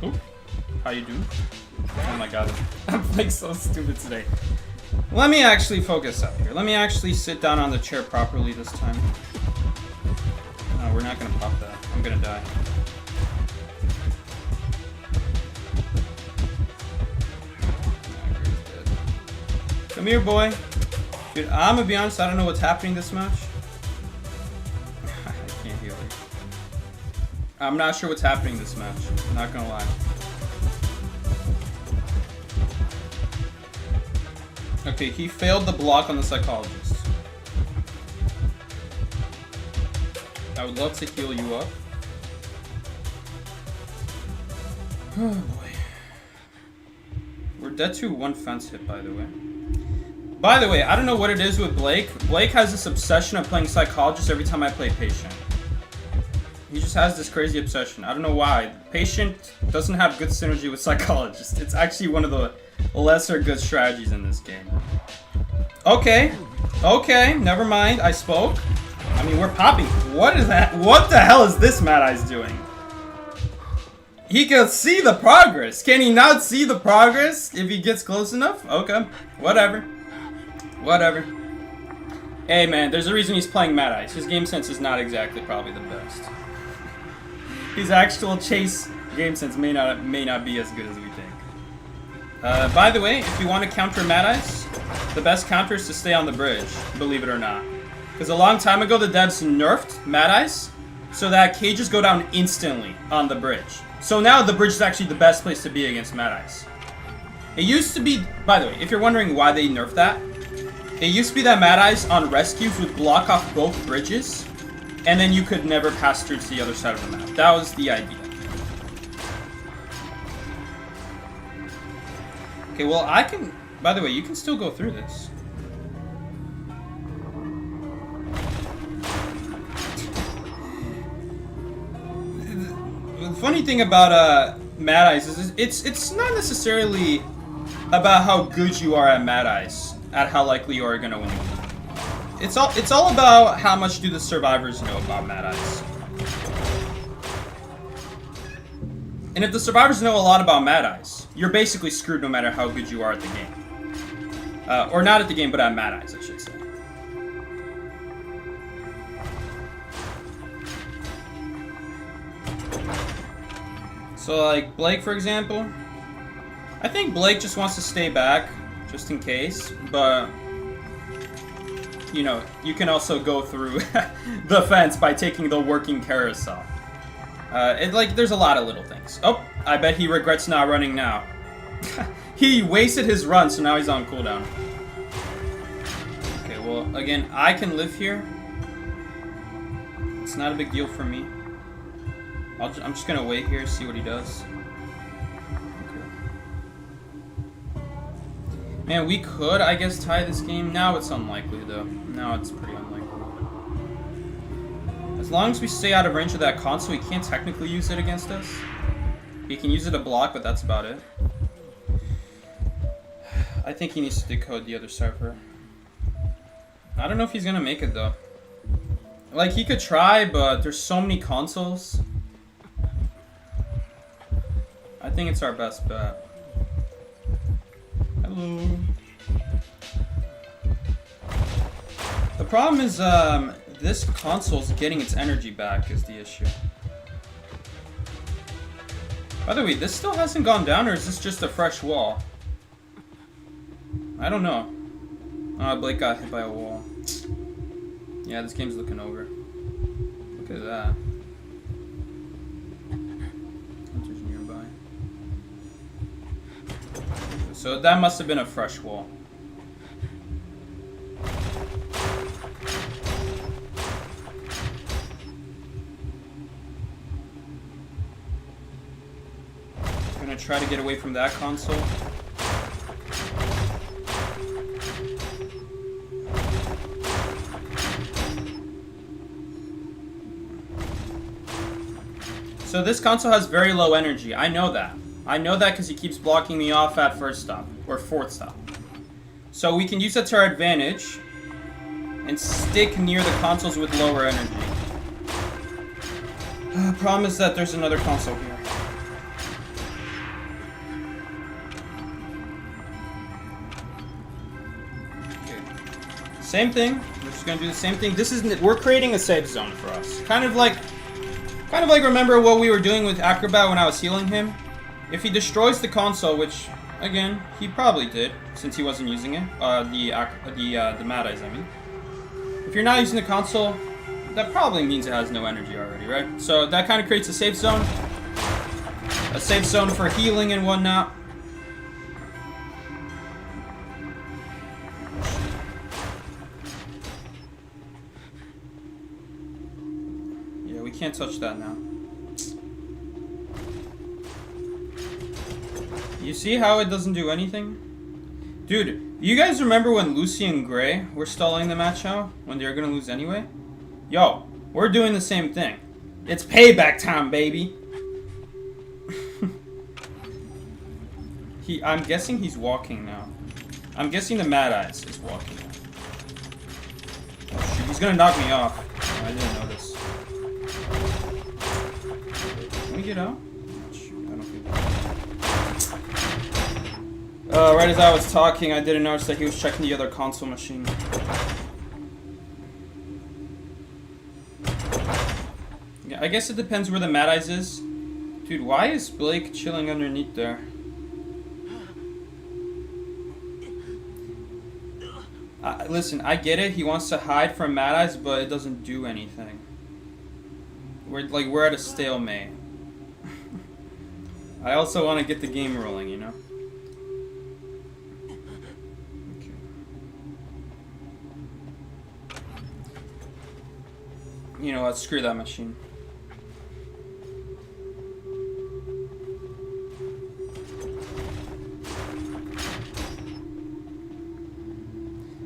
Ooh. How you doing? Oh my god. I'm playing so stupid today. Let me actually focus up here. Let me actually sit down on the chair properly this time. No, we're not gonna pop that. I'm gonna die. Come here, boy. Dude, I'm gonna be honest, I don't know what's happening this match. I can't heal you. I'm not sure what's happening this match. I'm not gonna lie. Okay, he failed the block on the psychologist. I would love to heal you up. Oh boy. We're dead to one fence hit, by the way. By the way, I don't know what it is with Blake. Blake has this obsession of playing psychologist every time I play patient. He just has this crazy obsession. I don't know why. Patient doesn't have good synergy with psychologist. It's actually one of the lesser good strategies in this game. Okay. Okay, never mind. I spoke. I mean, we're popping. What is that? What the hell is this Mad Eye's doing? He can see the progress. Can he not see the progress if he gets close enough? Okay. Whatever. Whatever. Hey, man, there's a reason he's playing Mad Eyes. His game sense is not exactly probably the best. His actual chase game sense may not be as good as we think. By the way, if you want to counter Mad Eyes, the best counter is to stay on the bridge, believe it or not. Because a long time ago, the devs nerfed Mad Eyes so that cages go down instantly on the bridge. So now the bridge is actually the best place to be against Mad Eyes. It used to be, by the way, if you're wondering why they nerfed that, it used to be that Mad Eyes on rescues would block off both bridges, and then you could never pass through to the other side of the map. That was the idea. Okay, well, I can... By the way, you can still go through this. The funny thing about Mad Eyes is it's not necessarily about how good you are at Mad Eyes, at how likely you are gonna win. It's all about how much do the survivors know about Mad Eyes. And if the survivors know a lot about Mad Eyes, you're basically screwed no matter how good you are at the game. Or not at the game, but at Mad Eyes, I should say. So, like, Blake, for example. I think Blake just wants to stay back, just in case, but... You know, you can also go through the fence by taking the working carousel. There's a lot of little things. Oh, I bet he regrets not running now. He wasted his run, so now he's on cooldown. Okay, well, again, I can live here. It's not a big deal for me. I'm just gonna wait here, see what he does. Okay. Man, we could, I guess, tie this game. Now it's unlikely, though. Now it's pretty unlikely. As long as we stay out of range of that console, he can't technically use it against us. He can use it to block, but that's about it. I think he needs to decode the other server. I don't know if he's gonna make it, though. Like, he could try, but there's so many consoles. I think it's our best bet. Hello. The problem is, this console's getting its energy back is the issue. By the way, this still hasn't gone down, or is this just a fresh wall? I don't know. Blake got hit by a wall. Yeah, this game's looking over. Look at that. Hunter's nearby. So that must have been a fresh wall. I'm gonna try to get away from that console. So this console has very low energy. I know that. I know that because he keeps blocking me off at first stop, or fourth stop. So we can use that to our advantage and stick near the consoles with lower energy. Problem is that there's another console here. Okay. Same thing. We're just gonna do the same thing. We're creating a safe zone for us. Kind of like remember what we were doing with Acrobat when I was healing him? If he destroys the console, which, again, he probably did, since he wasn't using it, the Mad Eyes, I mean. If you're not using the console, that probably means it has no energy already, right? So that kind of creates a safe zone. A safe zone for healing and whatnot. Can't touch that now. You see how it doesn't do anything? Dude, you guys remember when Lucy and Gray were stalling the match out? When they were gonna lose anyway? Yo, we're doing the same thing. It's payback time, baby. I'm guessing he's walking now. I'm guessing the Mad Eyes is walking now. Oh shoot, he's gonna knock me off. Oh, I didn't notice. Can we get out? Oh, shoot, I don't think right as I was talking, I didn't notice that he was checking the other console machine. Yeah, I guess it depends where the Mad Eyes is. Dude, why is Blake chilling underneath there? Listen, I get it. He wants to hide from Mad Eyes, but it doesn't do anything. We're at a stalemate. I also want to get the game rolling, you know? Okay. You know what? Screw that machine.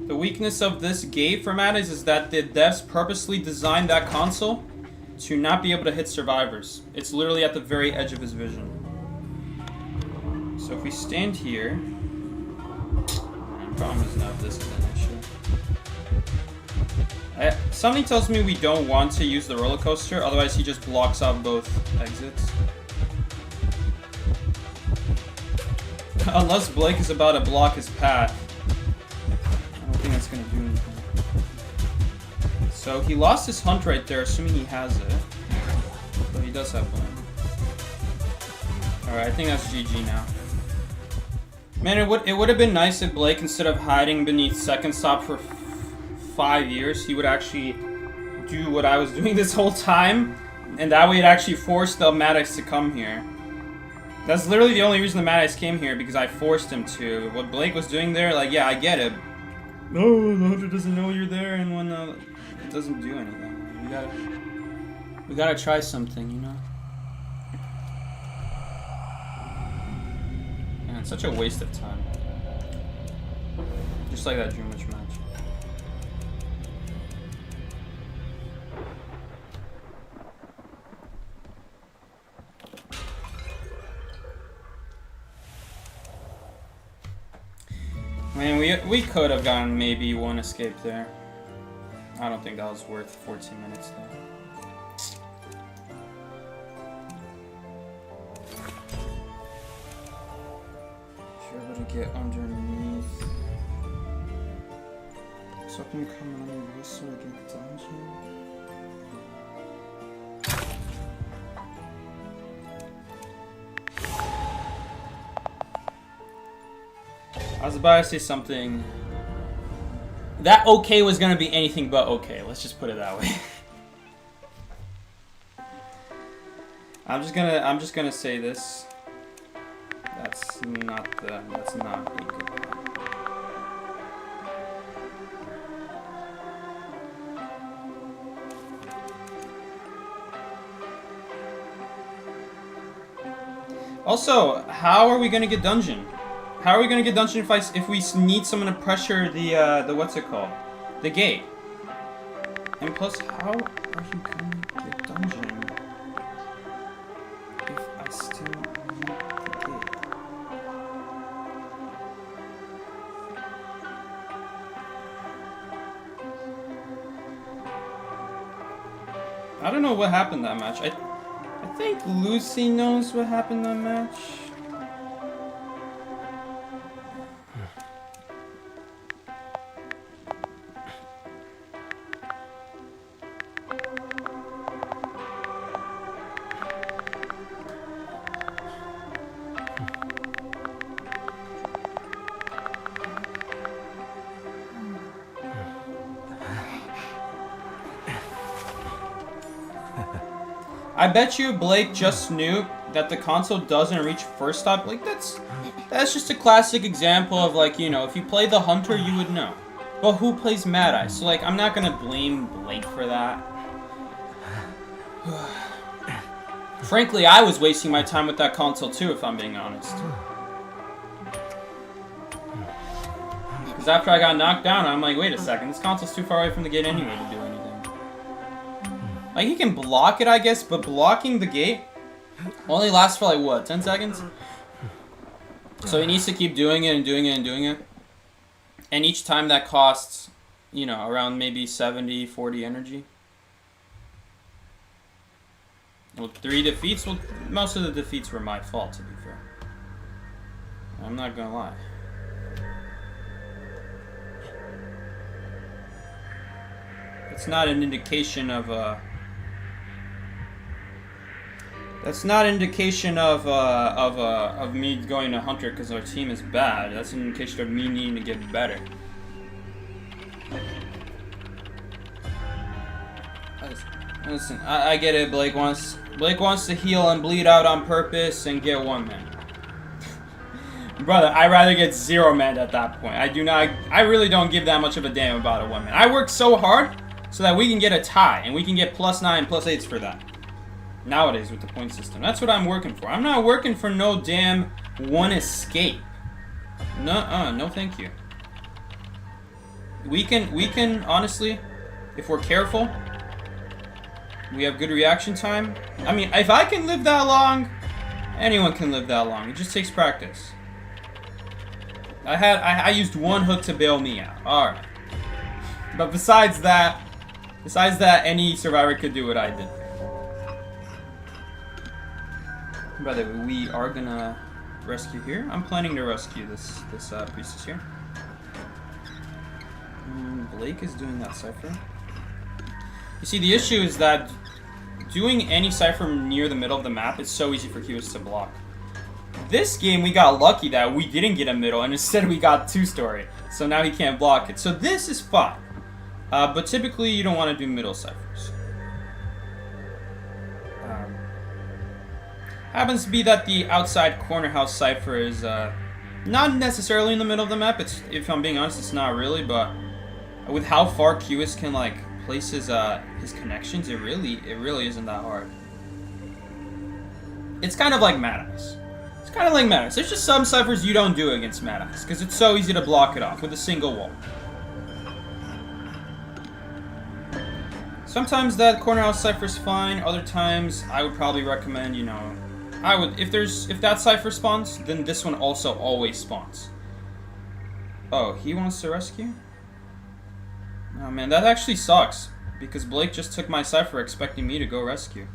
The weakness of this gate for Mad Eyes is that the devs purposely designed that console to not be able to hit survivors. It's literally at the very edge of his vision. So if we stand here, the problem is not this is an issue. Something tells me we don't want to use the roller coaster, otherwise he just blocks off both exits. Unless Blake is about to block his path. I don't think that's gonna do anything. So he lost his hunt right there, assuming he has it. But he does have one. Alright, I think that's GG now. Man, it would have been nice if Blake, instead of hiding beneath second stop for 5 years, he would actually do what I was doing this whole time, and that way it actually forced the Mad Eyes to come here. That's literally the only reason the Mad Eyes came here, because I forced him to. What Blake was doing there, like, yeah, I get it. No, the hunter doesn't know you're there, and when it doesn't do anything. We gotta try something, you know? Man, it's such a waste of time. Just like that Dream Witch match. Man, we could have gotten maybe one escape there. I don't think that was worth 14 minutes though. Should be able to get underneath. Something coming on this so I get dungeon. I was about to say something. That okay was gonna be anything but okay. Let's just put it that way. I'm just gonna say this. That's not a good one. Also, how are we gonna get dungeon? How are we gonna get dungeon if we need someone to pressure the what's it called? The gate. And plus, how are you gonna get dungeon if I still need the gate? I don't know what happened that match. I think Lucy knows what happened that match. I bet you Blake just knew that the console doesn't reach first stop. Like, that's just a classic example of, like, you know, if you play the Hunter, you would know. But who plays Mad Eye? So, like, I'm not gonna blame Blake for that. Frankly, I was wasting my time with that console too, if I'm being honest. Because after I got knocked down, I'm like, wait a second, this console's too far away from the gate anyway to do anything. Like, he can block it, I guess, but blocking the gate only lasts for, like, what, 10 seconds? So he needs to keep doing it and doing it and doing it. And each time that costs, you know, around maybe 70, 40 energy. Well, 3 defeats? Well, most of the defeats were my fault, to be fair. I'm not gonna lie. It's not an indication of, That's not an indication of me going to Hunter because our team is bad. That's an indication of me needing to get better. Listen, I get it. Blake wants to heal and bleed out on purpose and get 1 man. Brother, I'd rather get 0 man at that point. I really don't give that much of a damn about a 1 man. I work so hard so that we can get a tie and we can get +9, +8s for that. Nowadays with the point system. That's what I'm working for. I'm not working for no damn 1 escape. No thank you. We can honestly, if we're careful, we have good reaction time. I mean, if I can live that long, anyone can live that long. It just takes practice. I used 1 hook to bail me out. Alright. But besides that, any survivor could do what I did. By the way, we are gonna rescue here. I'm planning to rescue this priestess here. Blake is doing that cipher. You see, the issue is that doing any cipher near the middle of the map is so easy for QS to block. This game, we got lucky that we didn't get a middle, and instead we got 2-story. So now he can't block it. So this is fine. But typically, you don't want to do middle ciphers. Happens to be that the outside corner house cipher is not necessarily in the middle of the map. It's, if I'm being honest, it's not really. But with how far QS can like place his connections, it really isn't that hard. It's kind of like Mad Eyes. It's kind of like Mad Eyes. There's just some ciphers you don't do against Mad Eyes because it's so easy to block it off with a single wall. Sometimes that corner house cipher's fine. Other times, I would probably recommend, you know, if that cipher spawns, then this one also always spawns. Oh, he wants to rescue? Oh man, that actually sucks. Because Blake just took my cipher expecting me to go rescue.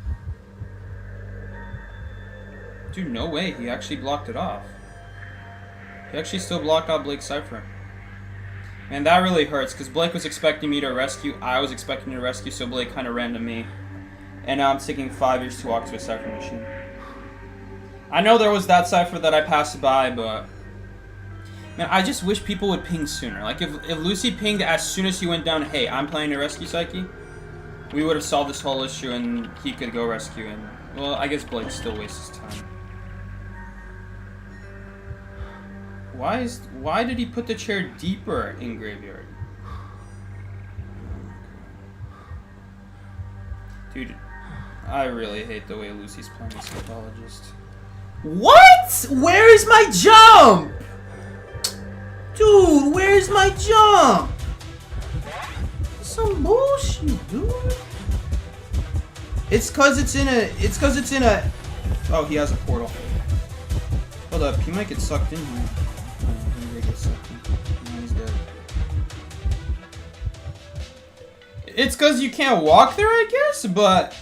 Dude, no way, he actually blocked it off. He actually still blocked out Blake's cipher. Man, that really hurts, because Blake was expecting me to rescue, I was expecting to rescue, so Blake kind of ran to me. And now I'm taking 5 years to walk to a cipher machine. I know there was that cipher that I passed by, but... Man, I just wish people would ping sooner. Like, if Lucy pinged as soon as he went down, hey, I'm planning to rescue Psyche, we would have solved this whole issue and he could go rescue and... Well, I guess Blake still wastes his time. Why did he put the chair deeper in graveyard? Dude, I really hate the way Lucy's playing a psychologist. What? Where is my jump? Dude, where's my jump? Some bullshit, dude. It's cause it's in a Oh, he has a portal. Hold up, he might get sucked in here. He's dead. It's cause you can't walk there, I guess, but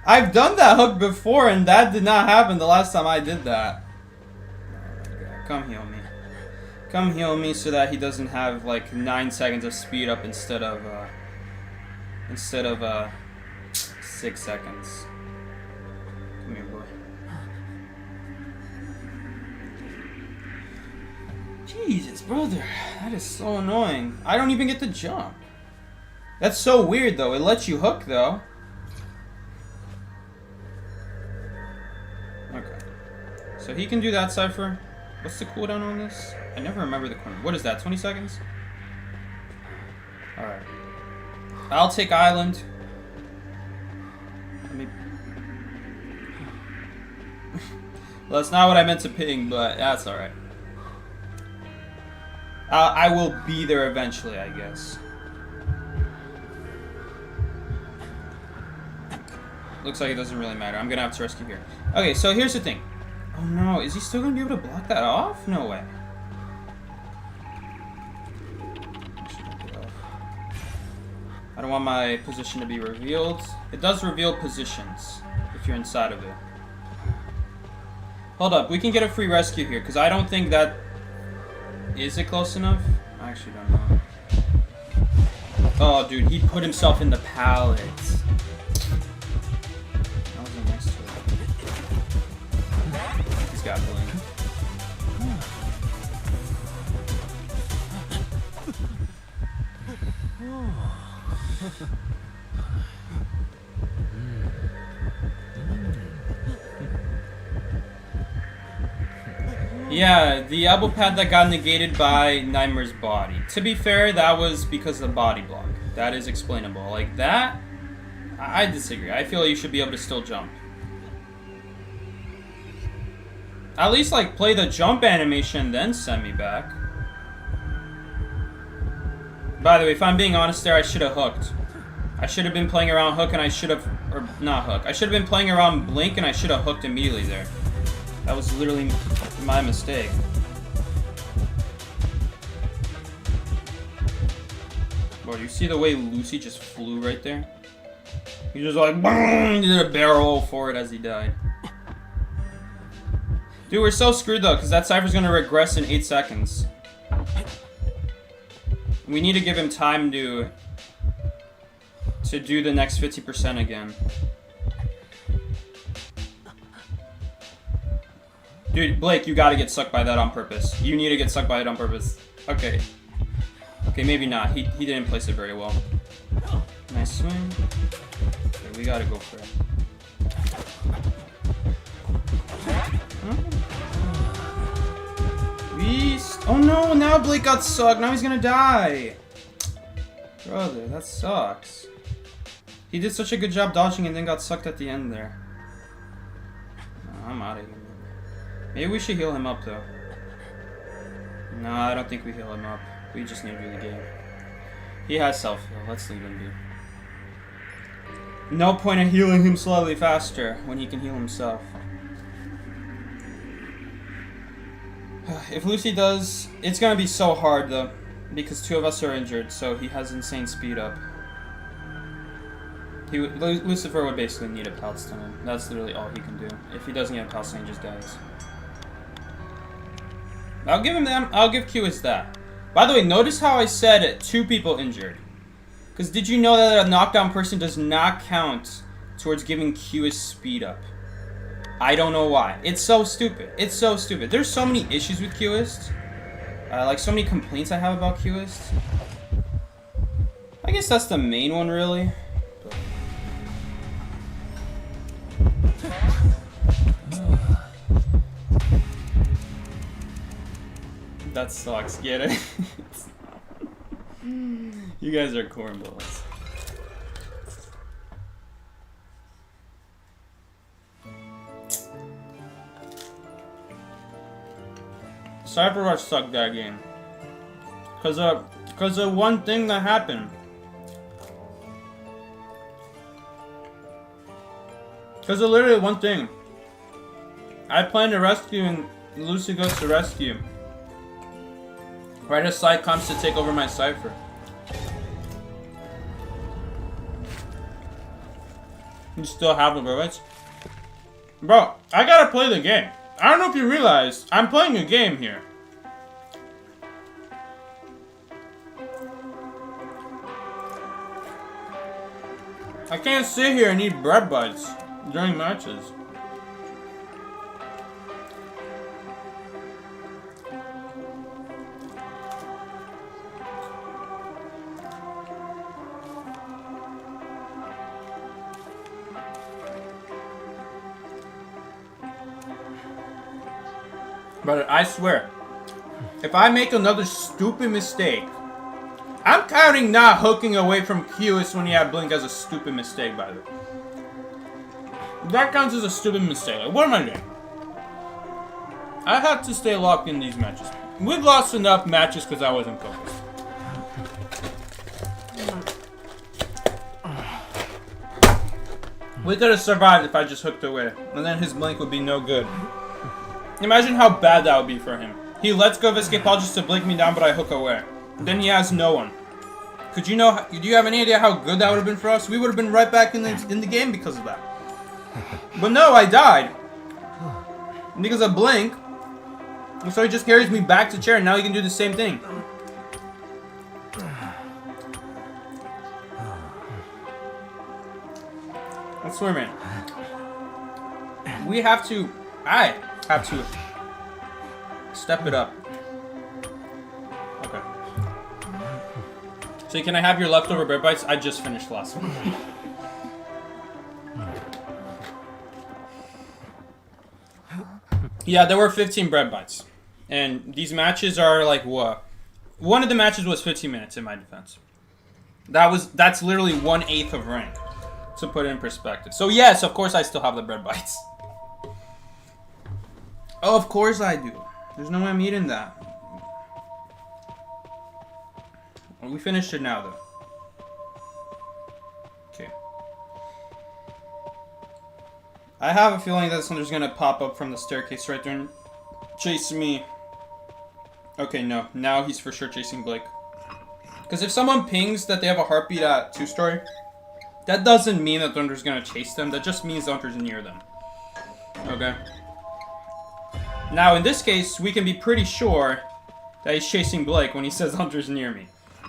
I've done that hook before and that did not happen the last time I did that. Oh my god, come heal me. Come heal me so that he doesn't have like 9 seconds of speed up instead of 6 seconds. Come here, boy. Jesus, brother, that is so annoying. I don't even get to jump. That's so weird though. It lets you hook though. Okay. So he can do that cipher. What's the cooldown on this? I never remember the cooldown. What is that, 20 seconds? Alright. I'll take Island. Let me... Well, that's not what I meant to ping, but that's alright. I will be there eventually, I guess. Looks like it doesn't really matter. I'm gonna have to rescue here. Okay, so here's the thing. Oh no, is he still gonna be able to block that off? No way. I don't want my position to be revealed. It does reveal positions if you're inside of it. Hold up, we can get a free rescue here, because I don't think that... Is it close enough? I actually don't know. Oh, dude, he put himself in the pallet. That wasn't nice to him. He's got blink. Yeah, the elbow pad that got negated by Nightmare's body. To be fair, that was because of the body block. That is explainable. Like that, I disagree. I feel you should be able to still jump. At least like play the jump animation, then send me back. By the way, if I'm being honest there, I should have hooked. I should have been playing around hook and I should have, or not hook. I should have been playing around blink and I should have hooked immediately there. That was literally my mistake. Bro, you see the way Lucy just flew right there? He just like, boom, he did a barrel for it as he died. Dude, we're so screwed though, because that Cypher's gonna regress in 8 seconds. We need to give him time to do the next 50% again. Dude, Blake, you gotta get sucked by that on purpose. You need to get sucked by it on purpose. Okay. Okay, maybe not. He didn't place it very well. Nice swing. Okay, we gotta go for it. Oh no, now Blake got sucked. Now he's gonna die. Brother, that sucks. He did such a good job dodging and then got sucked at the end there. Oh, I'm out of here. Maybe we should heal him up though. No, I don't think we heal him up. We just need to do the game. He has self-heal. Let's leave him be. No point in healing him slightly faster when he can heal himself. If Lucy does, it's gonna be so hard though, because 2 of us are injured, so he has insane speed up. Lucifer would basically need a pal stun. That's literally all he can do. If he doesn't get a pal stun, he just dies. I'll give him that. I'll give QS that. By the way, notice how I said 2 people injured. Because did you know that a knockdown person does not count towards giving QS speed up? I don't know why. It's so stupid. It's so stupid. There's so many issues with QS. Like so many complaints I have about QS. I guess that's the main one, really. That sucks. Get it? You guys are cornballs. Cypher Rush sucked that game. Cause of one thing that happened. Cause of literally one thing. I plan to rescue and Lucy goes to rescue. Right as Sai comes to take over my Cypher. You still have the bullets? Bro, I gotta play the game. I don't know if you realize, I'm playing a game here. I can't sit here and eat bread bites during matches. But I swear, if I make another stupid mistake, I'm counting not hooking away from QS when you have Blink as a stupid mistake, by the way. That counts as a stupid mistake. Like, what am I doing? I have to stay locked in these matches. We've lost enough matches because I wasn't focused. We could have survived if I just hooked away. And then his Blink would be no good. Imagine how bad that would be for him. He lets go of escapologist to blink me down, but I hook away. Then he has no one. Do you have any idea how good that would have been for us? We would have been right back in the game because of that. But no, I died. Because of blink. And so he just carries me back to chair, and now he can do the same thing. I swear, man. I have to step it up. Okay. So can I have your leftover bread bites? I just finished the last one. Yeah, there were 15 bread bites. And these matches are like what? One of the matches was 15 minutes in my defense. That's literally 1/8 of rank. To put it in perspective. So yes, of course I still have the bread bites. Oh, of course I do. There's no way I'm eating that. Well, we finished it now, though. Okay. I have a feeling that something's gonna pop up from the staircase right there and chase me. Okay, no. Now he's for sure chasing Blake. Because if someone pings that they have a heartbeat at 2-story, that doesn't mean that Thunder's gonna chase them. That just means Thunder's near them. Okay. Now, in this case, we can be pretty sure that he's chasing Blake when he says Hunter's near me.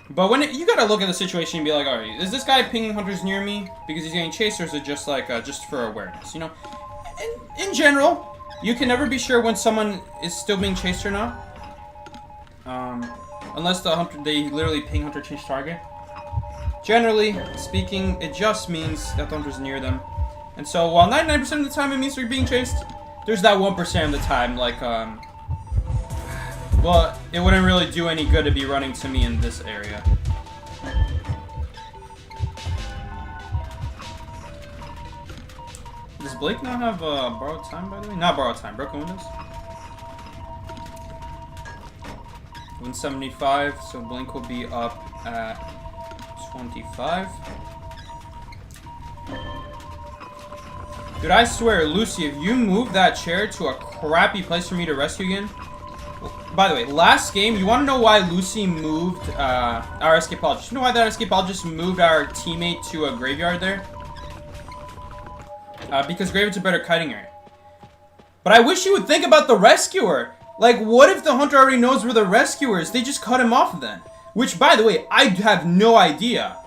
But when you gotta look at the situation and be like, alright, is this guy pinging Hunter's near me because he's getting chased, or is it just like, just for awareness? You know, in general, you can never be sure when someone is still being chased or not. Unless they literally ping Hunter change target. Generally speaking, it just means that Thunder's near them. And so, while 99% of the time it means they're being chased, there's that 1% of the time, like, well, it wouldn't really do any good to be running to me in this area. Does Blake not have, borrowed time, by the way? Not borrowed time, broken windows? 175, so Blink will be up at 25. Dude, I swear, Lucy, if you move that chair to a crappy place for me to rescue again... By the way, last game, you want to know why Lucy moved our escapologist? You know why that escapologist moved our teammate to a graveyard there? Because graveyard's a better kiting area. But I wish you would think about the rescuer. Like, what if the hunter already knows where the rescuer is? They just cut him off then. Which, by the way, I have no idea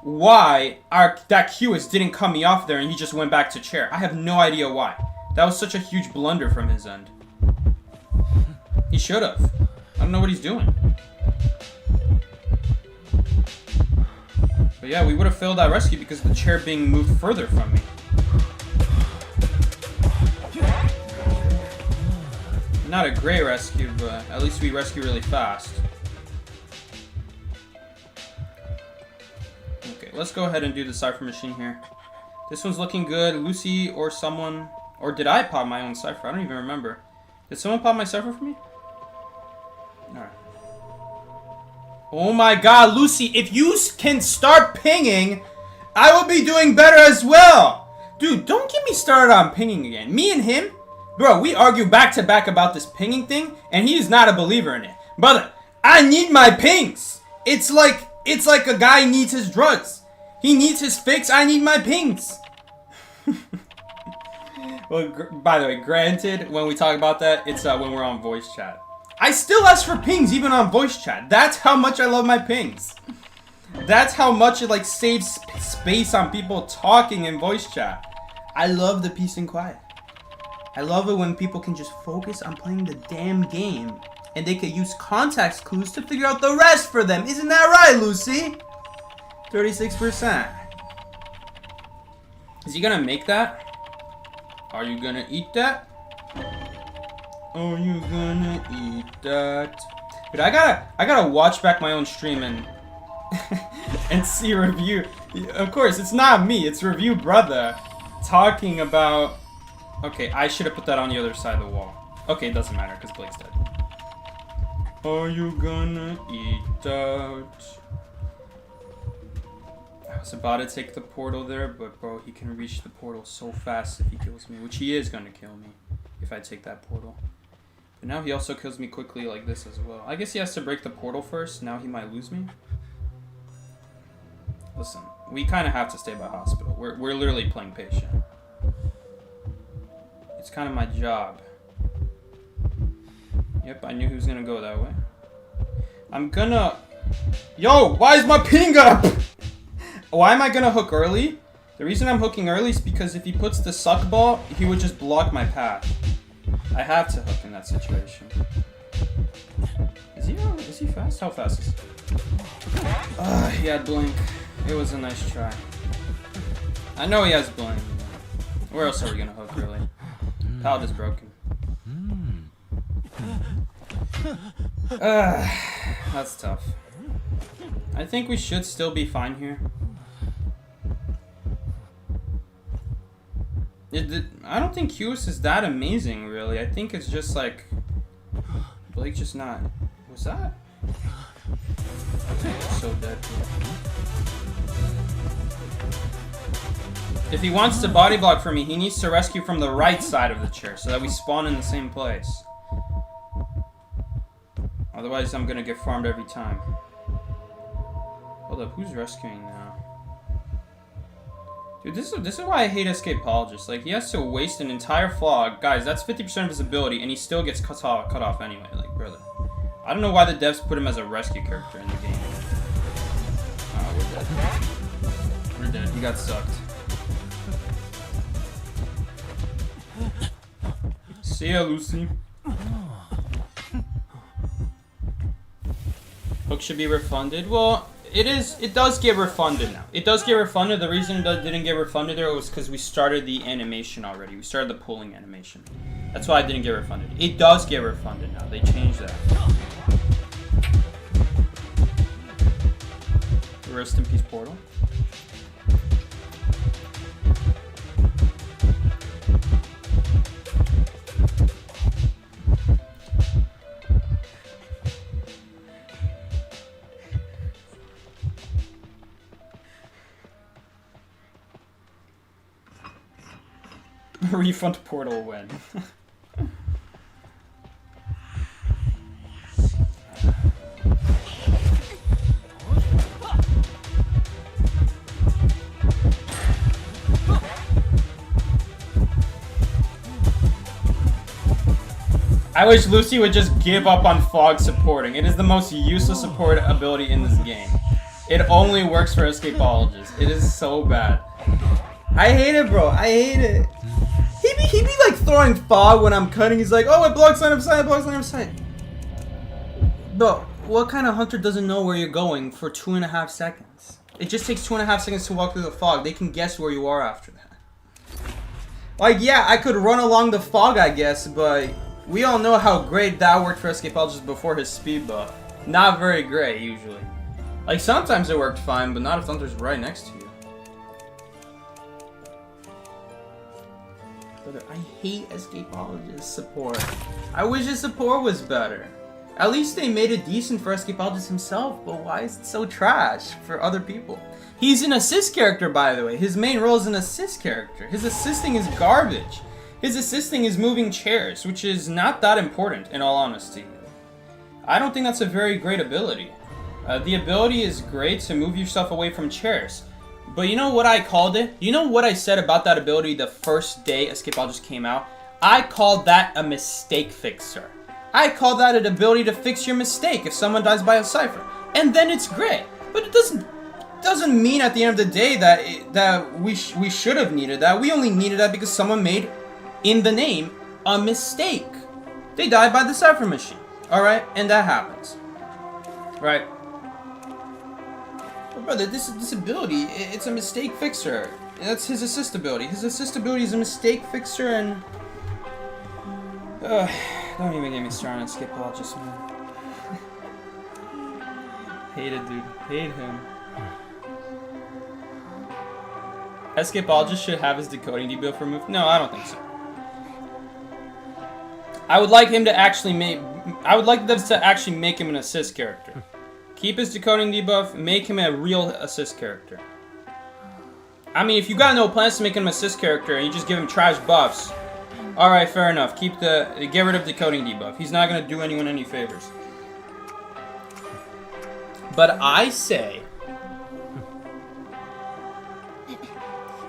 why that QS didn't cut me off there and he just went back to chair. I have no idea why. That was such a huge blunder from his end. He should have. I don't know what he's doing. But yeah, we would have failed that rescue because of the chair being moved further from me. Not a great rescue, but at least we rescue really fast. Okay, let's go ahead and do the cipher machine here. This one's looking good. Lucy or someone... Or did I pop my own cipher? I don't even remember. Did someone pop my cipher for me? Alright. Oh my god, Lucy, if you can start pinging, I will be doing better as well. Dude, don't get me started on pinging again. Me and him, bro, we argue back to back about this pinging thing, and he's not a believer in it. Brother, I need my pings. It's like a guy needs his drugs. He needs his fix, I need my pings. Well, by the way, granted, when we talk about that, it's when we're on voice chat. I still ask for pings even on voice chat. That's how much I love my pings. That's how much it like saves space on people talking in voice chat. I love the peace and quiet. I love it when people can just focus on playing the damn game and they can use context clues to figure out the rest for them. Isn't that right, Lucy? 36%. Is he gonna make that? Are you gonna eat that? Are you gonna eat that? Dude, I gotta watch back my own stream and and see review. Of course, it's not me. It's ReviewBrotha talking about. Okay, I should have put that on the other side of the wall. Okay, it doesn't matter because Blake's dead. Are you gonna eat that? I was about to take the portal there, but bro, he can reach the portal so fast if he kills me, which he is gonna kill me if I take that portal. But now he also kills me quickly like this as well. I guess he has to break the portal first. Now he might lose me. Listen, we kind of have to stay by hospital. We're literally playing patient. It's kind of my job. Yep, I knew he was gonna go that way. I'm gonna... Yo, why is my ping up? Why am I gonna hook early? The reason I'm hooking early is because if he puts the suck ball, he would just block my path. I have to hook in that situation. Is he fast? How fast is he? He had blink. It was a nice try. I know he has blink. Where else are we gonna hook really? Pallet is broken. That's tough. I think we should still be fine here. I don't think Hughes is that amazing, really. I think it's just like... Blake's just not... What's that? He's so dead. If he wants to body block for me, he needs to rescue from the right side of the chair so that we spawn in the same place. Otherwise, I'm gonna get farmed every time. Hold up, who's rescuing now? Dude, this is why I hate escapologists. Like, he has to waste an entire fog. Guys, that's 50% of his ability, and he still gets cut off anyway. Like, brother. I don't know why the devs put him as a rescue character in the game. Oh, we're dead. We're dead. He got sucked. See ya, Lucy. Hook should be refunded. Well, it does get refunded now. It does get refunded. The reason it didn't get refunded there was because we started the animation already. We started the pulling animation. That's why it didn't get refunded. It does get refunded now. They changed that. Rest in peace, Portal. Refund Portal when. I wish Lucy would just give up on fog supporting. It is the most useless support ability in this game. It only works for escapologists. It is so bad. I hate it, bro. I hate it. He be like throwing fog when I'm cutting. He's like, oh, it blocks line of sight, it blocks line of sight. Bro, what kind of hunter doesn't know where you're going for 2.5 seconds? It just takes 2.5 seconds to walk through the fog. They can guess where you are after that. Like, yeah, I could run along the fog, I guess, but we all know how great that worked for escapologists before his speed buff. Not very great, usually. Like, sometimes it worked fine, but not if Hunter's right next to you. I hate escapologist support. I wish his support was better. At least they made it decent for escapologist himself, but why is it so trash for other people? He's an assist character, by the way. His main role is an assist character. His assisting is garbage. His assisting is moving chairs, which is not that important, in all honesty. I don't think that's a very great ability. The ability is great to move yourself away from chairs. But you know what I called it? You know what I said about that ability the first day escapologist came out? I called that a mistake fixer. I call that an ability to fix your mistake if someone dies by a cipher. And then it's great. But it doesn't mean at the end of the day that we should have needed that. We only needed that because someone made, in the name, a mistake. They died by the cipher machine. Alright? And that happens. Right? Brother, this ability, it's a mistake fixer. That's his assist ability. His assist ability is a mistake fixer and... don't even get me started on escapologist, man. Hate it, dude. Hate him. Escapologist should have his decoding debuff removed? No, I don't think so. I would like him to actually make... I would like them to actually make him an assist character. Keep his decoding debuff, make him a real assist character. I mean, if you got no plans to make him an assist character and you just give him trash buffs, Alright, fair enough. Get rid of decoding debuff. He's not gonna do anyone any favors. But I say...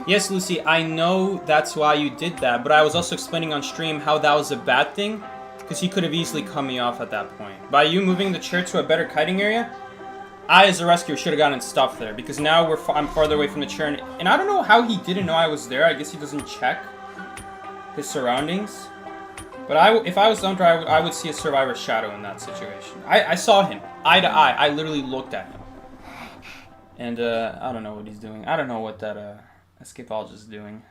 Yes, Lucy, I know that's why you did that, but I was also explaining on stream how that was a bad thing, because he could have easily cut me off at that point. By you moving the chair to a better kiting area, I, as a rescuer, should have gotten stuff there, because now I'm farther away from the chair, and I don't know how he didn't know I was there. I guess he doesn't check his surroundings. But if I was Hunter, I would see a survivor's shadow in that situation. I saw him, eye to eye. I literally looked at him. And, I don't know what he's doing. I don't know what that, escapologist is doing.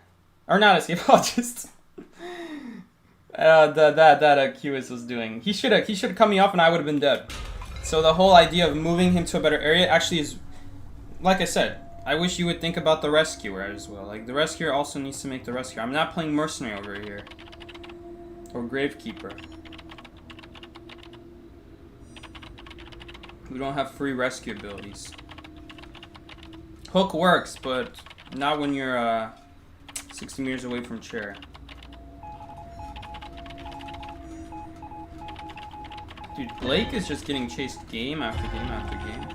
Or not escapologist. that QS was doing. He should have cut me off and I would have been dead. So the whole idea of moving him to a better area actually is, like I said, I wish you would think about the rescuer as well. Like, the rescuer also needs to make the rescuer. I'm not playing mercenary over here. Or gravekeeper. We don't have free rescue abilities. Hook works, but not when you're 60 meters away from chair. Dude, Blake is just getting chased game after game after game.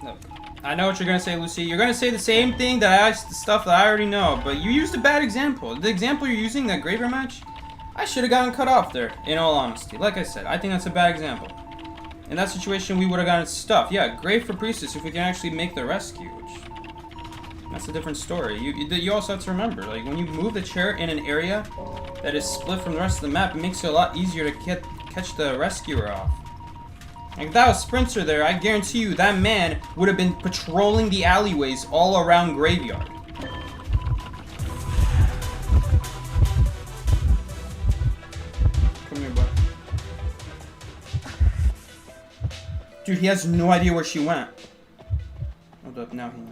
Look, I know what you're gonna say, Lucy. You're gonna say the same thing the stuff that I already know, but you used a bad example. The example you're using, that graveyard match, I should have gotten cut off there, in all honesty. Like I said, I think that's a bad example. In that situation, we would have gotten stuff. Yeah, great for Priestess if we can actually make the rescue, which... That's a different story. You also have to remember, like, when you move the chair in an area that is split from the rest of the map, it makes it a lot easier to catch the rescuer off. Like, if that was Sprinter there, I guarantee you that man would have been patrolling the alleyways all around Graveyard. Come here, bud. Dude, he has no idea where she went. Hold up, now he knows.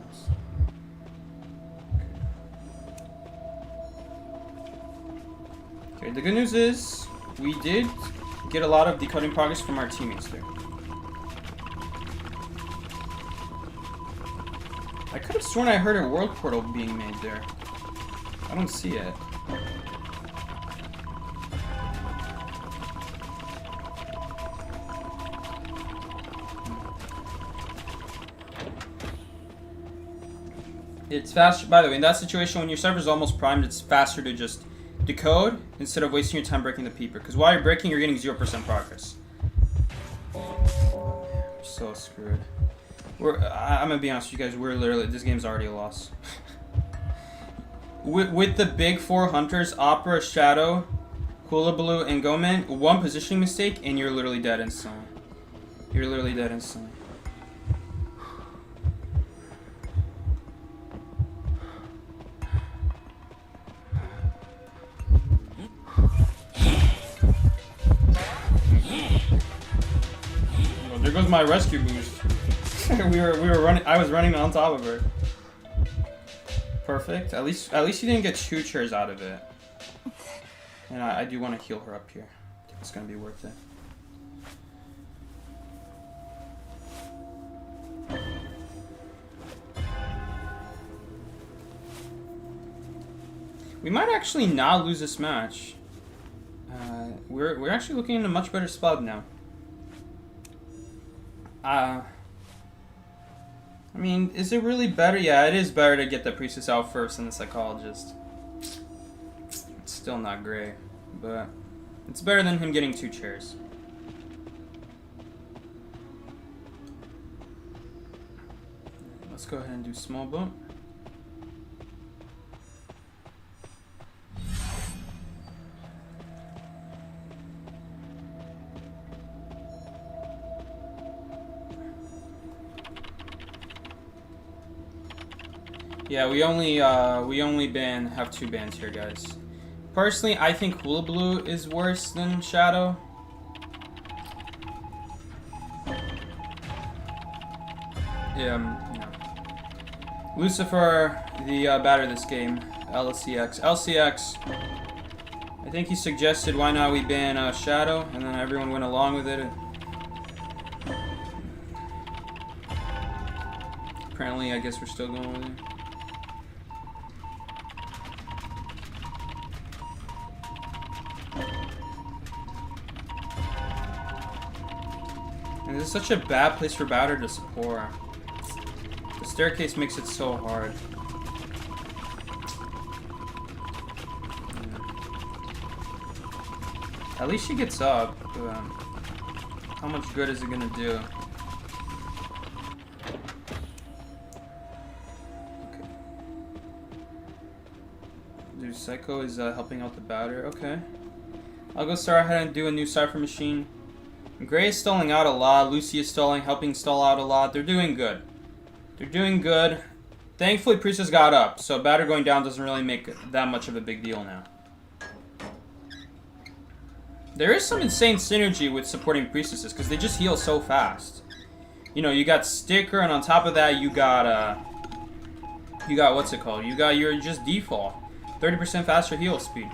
Okay, the good news is, we did get a lot of decoding progress from our teammates there. I could have sworn I heard a world portal being made there. I don't see it. It's faster, by the way, in that situation, when your server's almost primed, it's faster to just decode instead of wasting your time breaking the peeper. Because while you're breaking, you're getting 0% progress. We're so screwed. I'm gonna be honest with you guys, we're literally, this game's already a loss. with the big 4 hunters, Opera, Shadow, Hula Baloo, and Goman, one positioning mistake, and you're literally dead instantly. You're literally dead instantly. There goes my rescue boost. we were running. I was running on top of her. Perfect. At least you didn't get 2 chairs out of it. And I do want to heal her up here. I think it's gonna be worth it. We might actually not lose this match. We're actually looking in a much better spot now. I mean, is it really better? Yeah, it is better to get the Priestess out first than the Psychologist. It's still not great, but it's better than him getting 2 chairs. Let's go ahead and do small boat. Yeah, we only have 2 bans here, guys. Personally, I think Hula Blue is worse than Shadow. Yeah. Lucifer, the batter this game, LCX. I think he suggested why not we ban Shadow, and then everyone went along with it. apparently, I guess we're still going with it. And this is such a bad place for Batter to support. The staircase makes it so hard. At least she gets up. But, how much good is it gonna do? Okay. Dude, Psycho is helping out the Batter. Okay. I'll go start ahead and do a new Cypher Machine. Gray is stalling out a lot. Lucy is stalling, helping stall out a lot. They're doing good. They're doing good. Thankfully, Priestess got up, so Batter going down doesn't really make that much of a big deal now. There is some insane synergy with supporting Priestesses, because they just heal so fast. You know, you got Sticker, and on top of that, you got, what's it called? You got your just default. 30% faster heal speed.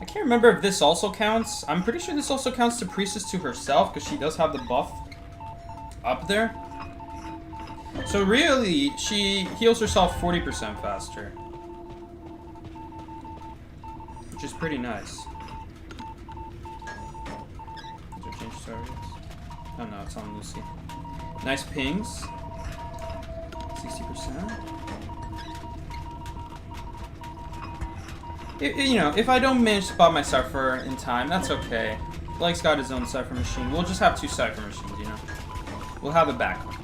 I can't remember if this also counts. I'm pretty sure this also counts to Priestess to herself, because she does have the buff up there. So really, she heals herself 40% faster. Which is pretty nice. Did I change targets? Oh no, it's on Lucy. Nice pings. 60%. You know, if I don't manage to spot my Cypher in time, that's okay. Blake's got his own Cypher Machine. We'll just have 2 Cypher Machines, you know? We'll have a backup.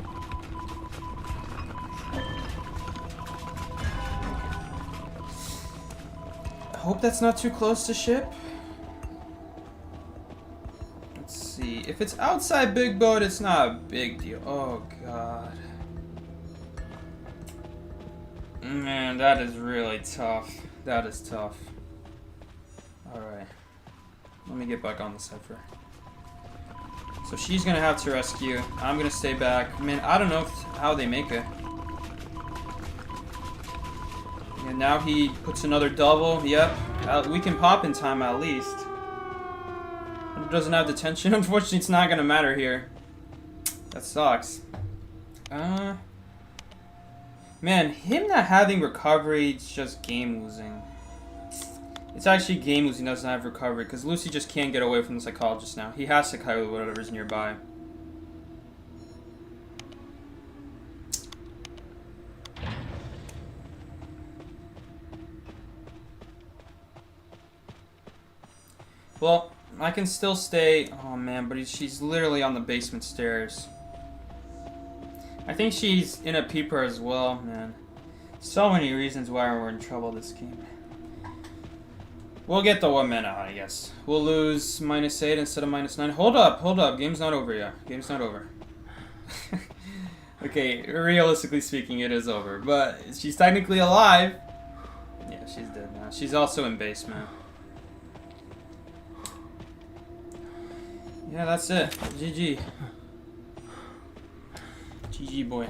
I hope that's not too close to ship. Let's see. If it's outside Big Boat, it's not a big deal. Oh, God. Man, that is really tough. That is tough. Alright. Let me get back on the Cypher. So she's gonna have to rescue. I'm gonna stay back. Man, I don't know how they make it. And now he puts another double. Yep. We can pop in time at least. It doesn't have detention. Unfortunately, it's not gonna matter here. That sucks. Man, him not having recovery, it's just game losing. It's actually game losing, doesn't have recovery, because Lucy just can't get away from the psychologist now. He has to kite with whatever's nearby. Well, I can still stay. Oh man, but she's literally on the basement stairs. I think she's in a peeper as well, man. So many reasons why we're in trouble this game. We'll get the 1 mana out, I guess. We'll lose -8 instead of -9. Hold up, hold up. Game's not over yet. Game's not over. Okay, realistically speaking, it is over. But she's technically alive. Yeah, she's dead now. She's also in basement. Yeah, that's it. GG. GG, boy.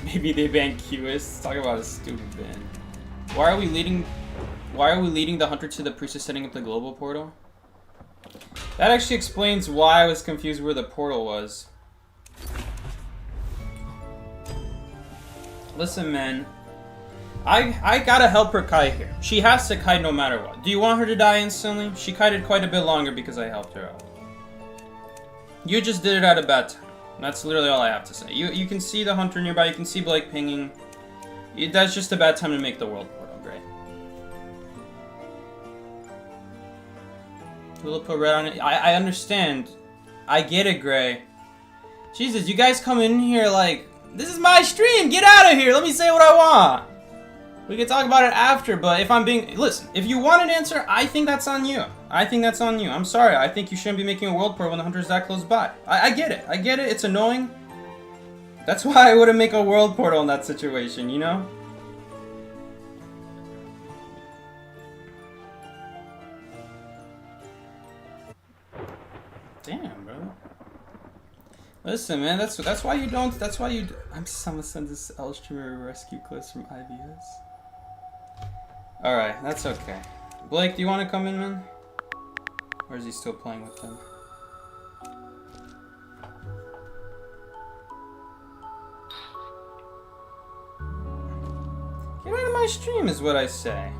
Maybe they ban QS. Talk about a stupid ban. Why are we leading the hunter to the priestess setting up the global portal? That actually explains why I was confused where the portal was. Listen, man. I gotta help her kite here. She has to kite no matter what. Do you want her to die instantly? She kited quite a bit longer because I helped her out. You just did it at a bad time. That's literally all I have to say. You can see the hunter nearby. You can see Blake pinging. That's just a bad time to make the world portal, Gray. We'll put red on it. I understand. I get it, Gray. Jesus, you guys come in here like, this is my stream. Get out of here. Let me say what I want. We can talk about it after, but if I'm being... Listen, if you want an answer, I think that's on you. I think that's on you. I'm sorry. I think you shouldn't be making a world portal when the hunter's that close by. I get it. I get it. It's annoying. That's why I wouldn't make a world portal in that situation, you know? Damn, bro. Listen, man. That's why you don't... That's why you... I'm gonna send this L streamer rescue clips from IVS. Alright, that's okay. Blake, do you want to come in, man? Or is he still playing with them? my stream is what I say.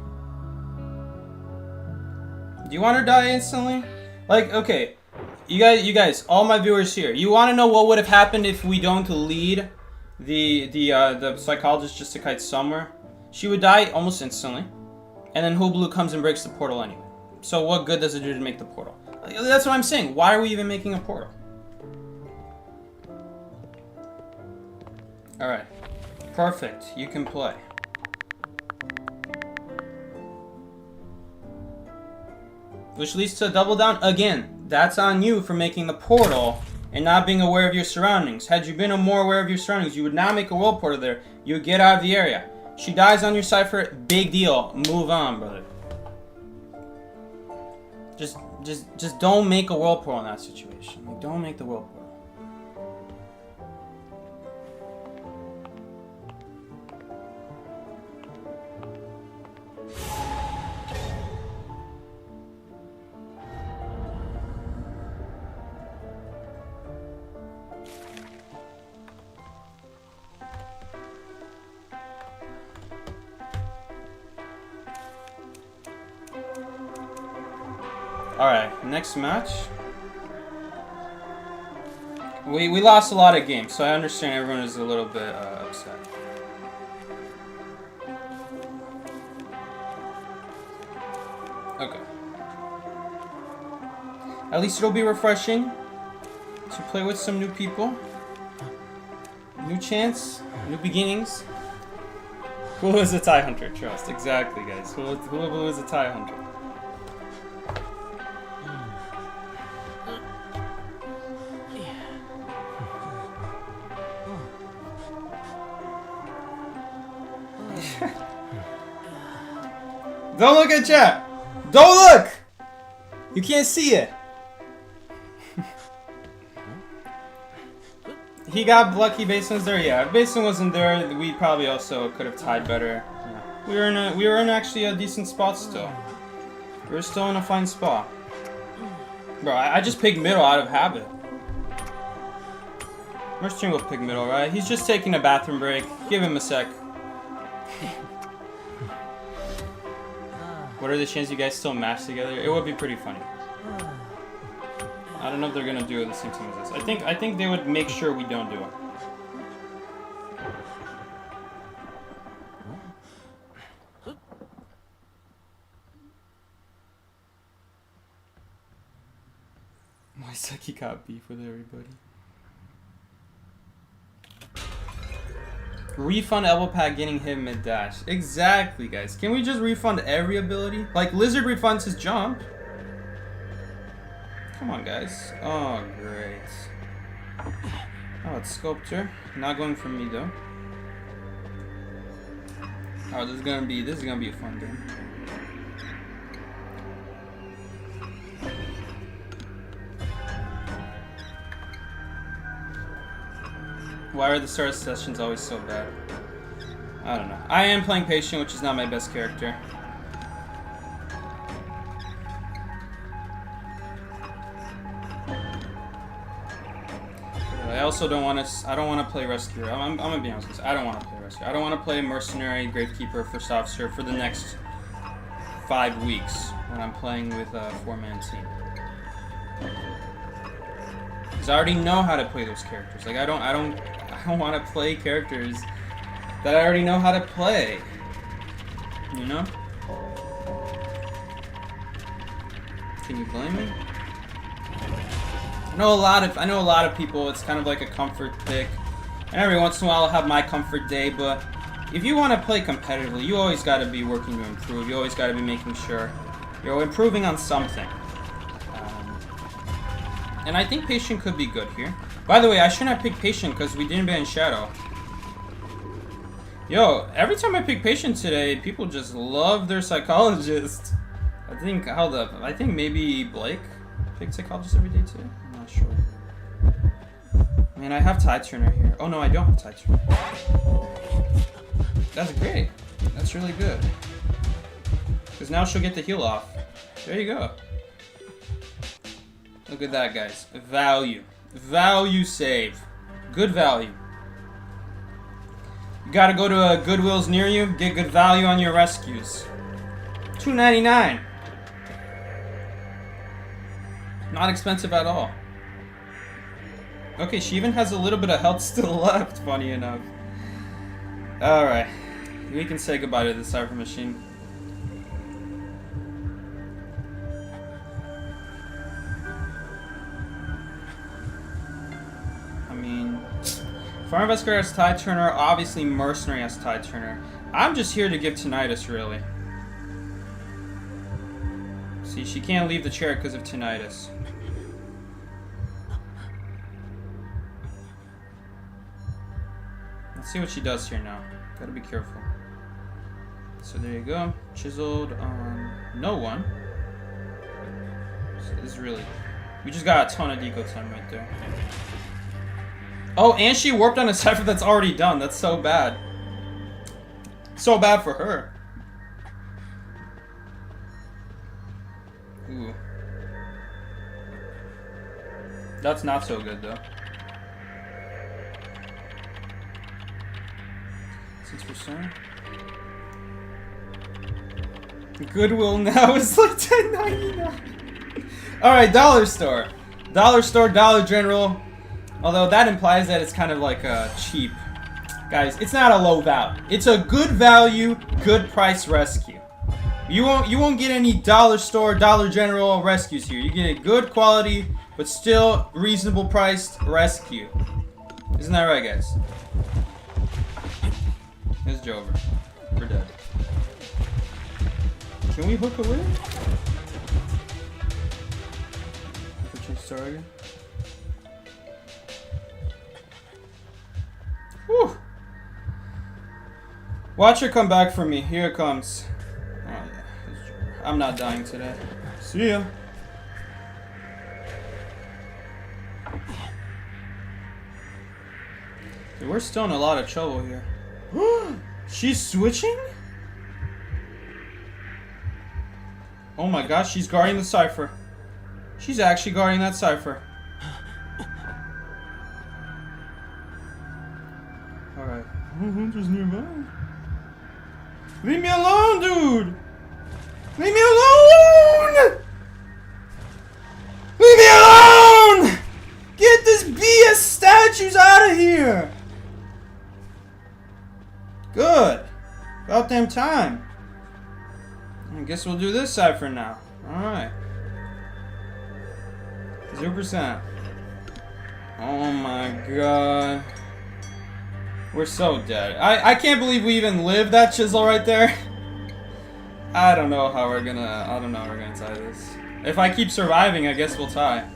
Do you want her to die instantly? Like, okay, you guys, all my viewers here, you want to know what would have happened if we don't lead the psychologist just to kite somewhere? She would die almost instantly, and then Hublu comes and breaks the portal anyway. So what good does it do to make the portal? That's what I'm saying. Why are we even making a portal? Alright. Perfect. You can play. Which leads to a double down. Again, that's on you for making the portal and not being aware of your surroundings. Had you been more aware of your surroundings, you would not make a world portal there. You would get out of the area. She dies on your cipher. Big deal. Move on, brother. Just don't make a world portal in that situation. Like, don't make the world portal. Alright, next match. We lost a lot of games, so I understand everyone is a little bit upset. Okay. At least it'll be refreshing to play with some new people. New chance, new beginnings. Who is a tie hunter? Trust. Exactly, guys. Who is a tie hunter? Don't look at chat! Don't look! You can't see it. He got lucky. Basin's there. Yeah, if Basin wasn't there, we probably also could have tied better. Yeah. We were in actually a decent spot still. We were still in a fine spot. Bro, I just picked middle out of habit. Merchant will pick middle, right? He's just taking a bathroom break. Give him a sec. What are the chances you guys still match together? It would be pretty funny. I don't know if they're gonna do it at the same time as us. I think they would make sure we don't do it. My Seki got beef with everybody. Refund elbow pad getting hit mid dash. Exactly, guys. Can we just refund every ability? Like Lizard refunds his jump. Come on, guys. Oh, great. Oh, it's Sculptor. Not going for me though. Oh, this is gonna be a fun game. Why are the start sessions always so bad? I don't know. I am playing Patient, which is not my best character. I also don't want to. I don't want to play Rescuer. I'm gonna be honest with you. I don't want to play Rescuer. I don't want to play Mercenary, Gravekeeper, First Officer for the next 5 weeks when I'm playing with a 4-man team. Because I already know how to play those characters. Like I don't want to play characters that I already know how to play. You know? Can you blame me? I know a lot of people, it's kind of like a comfort pick. And every once in a while I'll have my comfort day, but if you want to play competitively, you always got to be working to improve. You always got to be making sure you're improving on something. And I think Patient could be good here. By the way, I shouldn't have picked Patient because we didn't ban Shadow. Yo, every time I pick Patient today, people just love their Psychologist. I think maybe Blake picked Psychologist every day today. I'm not sure. Man, I have Tide Turner here. Oh no, I don't have Tide Turner. That's great. That's really good. Because now she'll get the heal off. There you go. Look at that, guys. Value. Value save. Good value. You gotta go to a Goodwill's near you, get good value on your rescues. $2.99. Not expensive at all. Okay, she even has a little bit of health still left, funny enough. Alright. We can say goodbye to the cipher machine. I mean, Farm Investigator has Tide Turner, obviously Mercenary has Tide Turner. I'm just here to give tinnitus, really. See, she can't leave the chair because of tinnitus. Let's see what she does here now. Gotta be careful. So there you go. Chiseled on no one. So this is really... We just got a ton of deco time right there. Oh, and she warped on a cipher that's already done. That's so bad. So bad for her. Ooh. That's not so good though. 6%. Goodwill now is like $10.99. Alright, dollar store. Dollar store, Dollar General. Although that implies that it's kind of like cheap. Guys, it's not a low value. It's a good value, good price rescue. You won't get any dollar store, Dollar General rescues here. You get a good quality, but still reasonable priced rescue. Isn't that right, guys? It's Jover. We're dead. Can we hook away? Change target. Whew. Watch her come back for me. Here it comes. Oh yeah. I'm not dying today. See ya. Dude, we're still in a lot of trouble here. She's switching? Oh my gosh, she's guarding the cipher. She's actually guarding that cipher. Alright. Hunter's nearby. Leave me alone, dude! Leave me alone! Leave me alone! Get this BS statues out of here! Good. About damn time. I guess we'll do this cipher now. Alright. 0%. Oh my god. We're so dead. I can't believe we even lived that chisel right there. I don't know how we're gonna tie this. If I keep surviving, I guess we'll tie.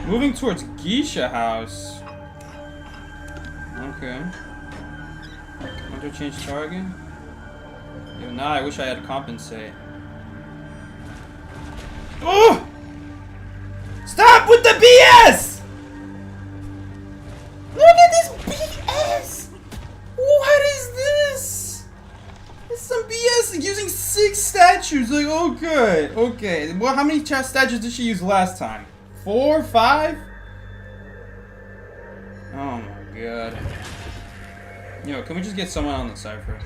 Moving towards Geisha House. Okay. Want to change target? Yo, now I wish I had compensate. Oh! Stop with the BS! Look at this BS! What is this? It's some BS using 6 statues. Like, okay, okay. Well, how many statues did she use last time? 4, 5? Oh my god. Yo, can we just get someone on the cipher?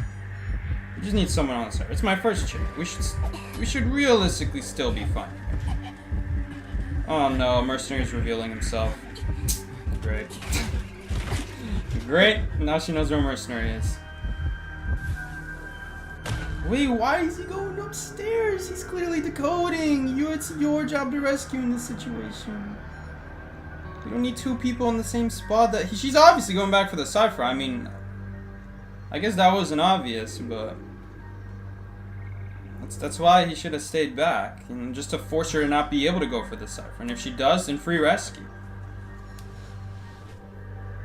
We just need someone on the cipher. It's my first chick. We should realistically still be fine. Oh no, Mercenary's revealing himself. Great. Great. Now she knows where Mercenary is. Wait, why is he going upstairs? He's clearly decoding. It's your job to rescue in this situation. We don't need 2 people in the same spot. She's obviously going back for the cipher. I mean, I guess that wasn't obvious, but that's why he should have stayed back, and just to force her to not be able to go for the cipher. And if she does, then free rescue.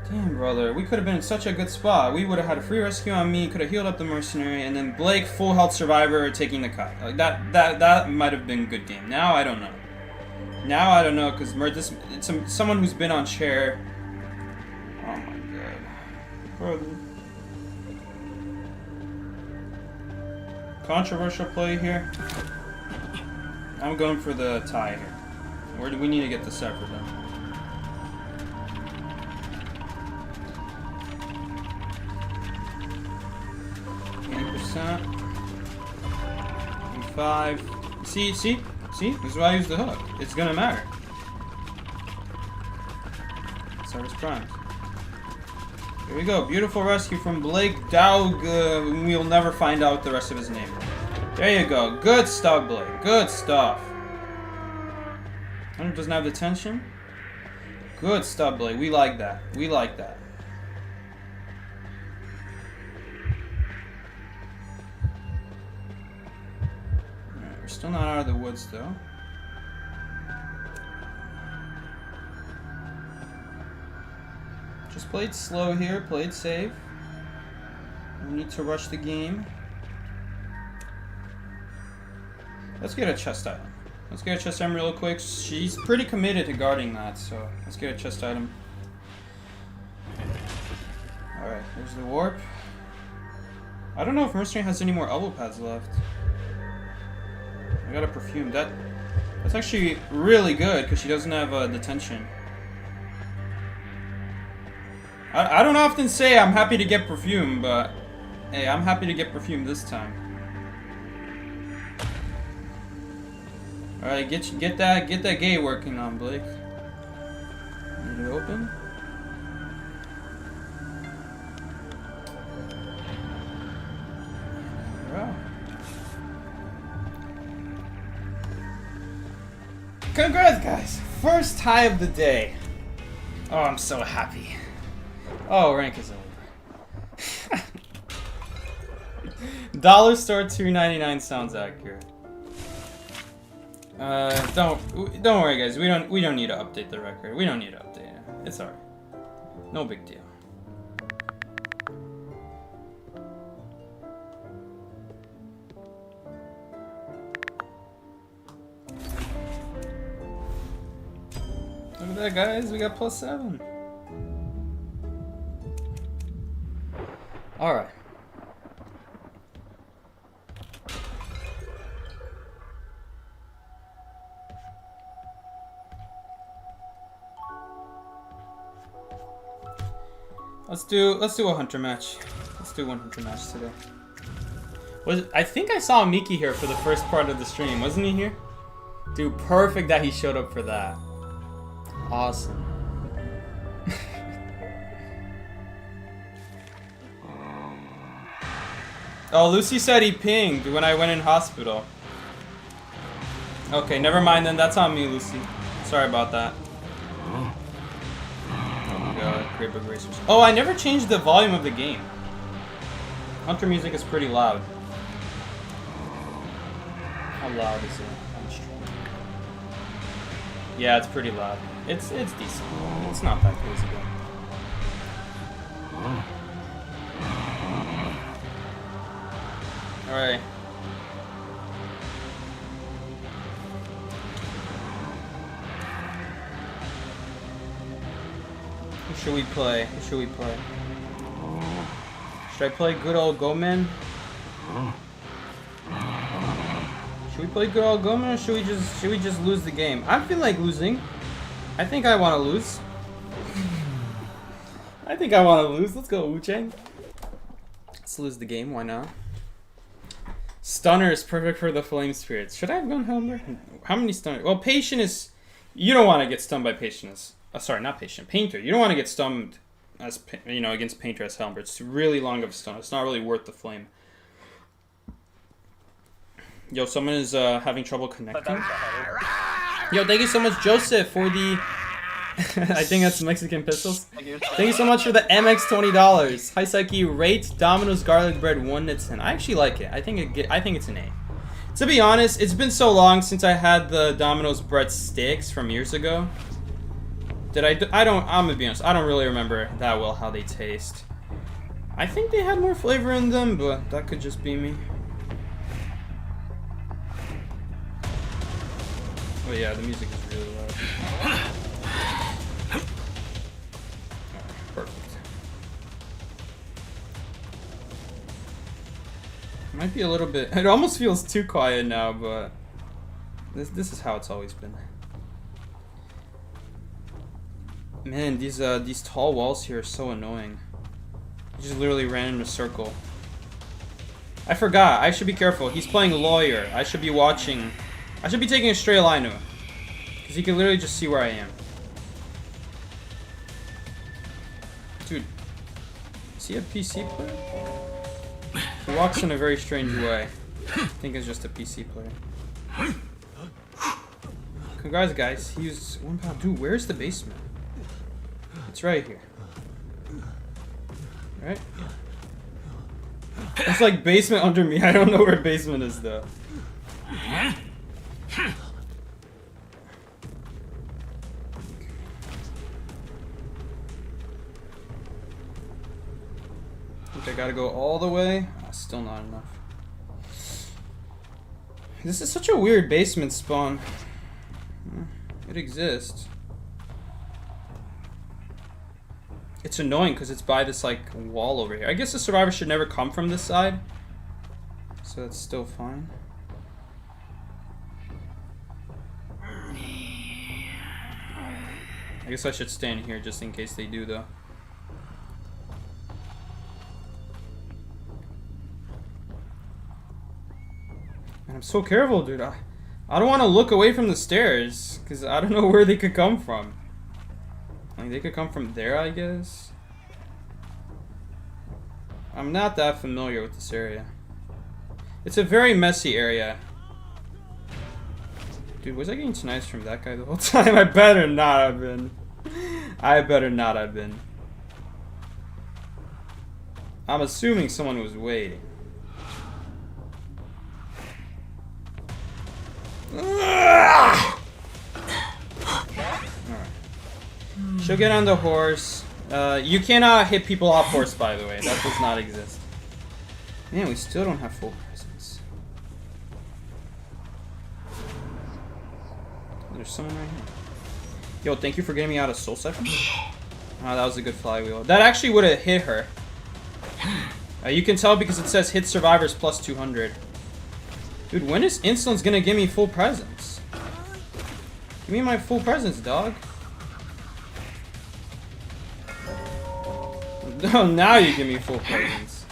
Damn, brother, we could have been in such a good spot. We would have had a free rescue on me, could have healed up the Mercenary, and then Blake, full health survivor, taking the cut. Like that might have been a good game. Now I don't know. Now I don't know, because it's someone who's been on chair. Oh my god, brother. Controversial play here. I'm going for the tie here. Where do we need to get the cipher done? 100%. E5. See? This is why I use the hook. It's gonna matter. Cyrus Prime. Here we go. Beautiful rescue from Blake Dowg. We'll never find out the rest of his name. There you go. Good stuff, Blake. Good stuff. Hunter doesn't have the tension. Good stuff, Blake. We like that. We like that. Alright, we're still not out of the woods, though. Just played slow here, played safe. No need to rush the game. Let's get a chest item. Let's get a chest item real quick. She's pretty committed to guarding that, so let's get a chest item. Alright, there's the warp. I don't know if Mercenary has any more elbow pads left. I got a perfume. That's actually really good because she doesn't have detention. I don't often say I'm happy to get perfume, but hey, I'm happy to get perfume this time. All right, get that gate working on, Blake. Need it open. Wow. Congrats, guys! First tie of the day. Oh, I'm so happy. Oh, rank is over. Dollar store $2.99 sounds accurate. Don't worry, guys. We don't need to update the record. We don't need to update it. It's alright. No big deal. Look at that, guys. We got +7. Alright. Let's do a hunter match. Let's do one hunter match today. I think I saw Miki here for the first part of the stream, wasn't he here? Dude, perfect that he showed up for that. Awesome. Oh, Lucy said he pinged when I went in hospital. Okay, never mind then. That's on me, Lucy. Sorry about that. Oh my god, Great Bug Racers. Oh, I never changed the volume of the game. Hunter music is pretty loud. How loud is it? Yeah, it's pretty loud. It's decent. It's not that crazy though. Alright. Who should we play? Who should we play? Should I play good old Goman? Should we play good old Goman or should we just lose the game? I feel like losing. I think I want to lose. I think I want to lose. Let's go, Wu-Chang. Let's lose the game. Why not? Stunner is perfect for the Flame Spirits. Should I have gone Helmer? How many Stunner? Well, Patient is... You don't want to get stunned by Patient as... sorry, not Patient. Painter. You don't want to get stunned as, you know, against Painter as Helmer. It's really long of a stun. It's not really worth the Flame. Yo, someone is having trouble connecting. Yo, thank you so much, Joseph, for the... I think that's Mexican pistols. Thank you so much for the MX $20. Hi Psyche, rate Domino's garlic bread 1 to 10. I actually like it. I think it's an A. To be honest, it's been so long since I had the Domino's bread sticks from years ago. I'm gonna be honest, I don't really remember that well how they taste. I think they had more flavor in them, but that could just be me. Oh yeah, the music is really loud. Perfect. Might be a little bit... It almost feels too quiet now, but... This is how it's always been. Man, these tall walls here are so annoying. I just literally ran in a circle. I forgot. I should be careful. He's playing lawyer. I should be watching. I should be taking a straight line to him. Because he can literally just see where I am. Dude. Is he a PC player? He walks in a very strange way. I think it's just a PC player. Congrats, guys. He used 1 pound. Dude, where's the basement? It's right here. Right? It's like basement under me. I don't know where basement is though. I think I gotta go all the way. Oh, still not enough. This is such a weird basement spawn. It exists. It's annoying because it's by this like wall over here. I guess the survivor should never come from this side. So that's still fine. I guess I should stand here just in case they do though. Man, I'm so careful, dude. I don't want to look away from the stairs because I don't know where they could come from. Like, they could come from there, I guess. I'm not that familiar with this area. It's a very messy area. Dude, was I getting snipes from that guy the whole time? I better not have been. I better not have been. I'm assuming someone was waiting. She'll get on the horse. You cannot hit people off horse, by the way. That does not exist. Man, we still don't have full presence. There's someone right here. Yo, thank you for getting me out of Soul Siphon. Oh, that was a good flywheel. That actually would have hit her. You can tell because it says hit survivors plus 200. Dude, when is Insulin's gonna give me full presence? Give me my full presence, dog. Oh, now you give me full presence.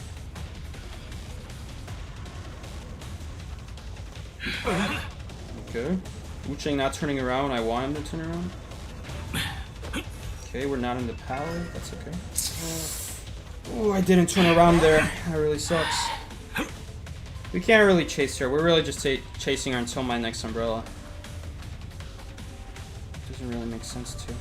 Okay. Wu-Chang not turning around when I want him to turn around. Okay, we're not in the pallet. That's okay. Oh, I didn't turn around there. That really sucks. We can't really chase her. We're really just chasing her until my next umbrella. Doesn't really make sense to.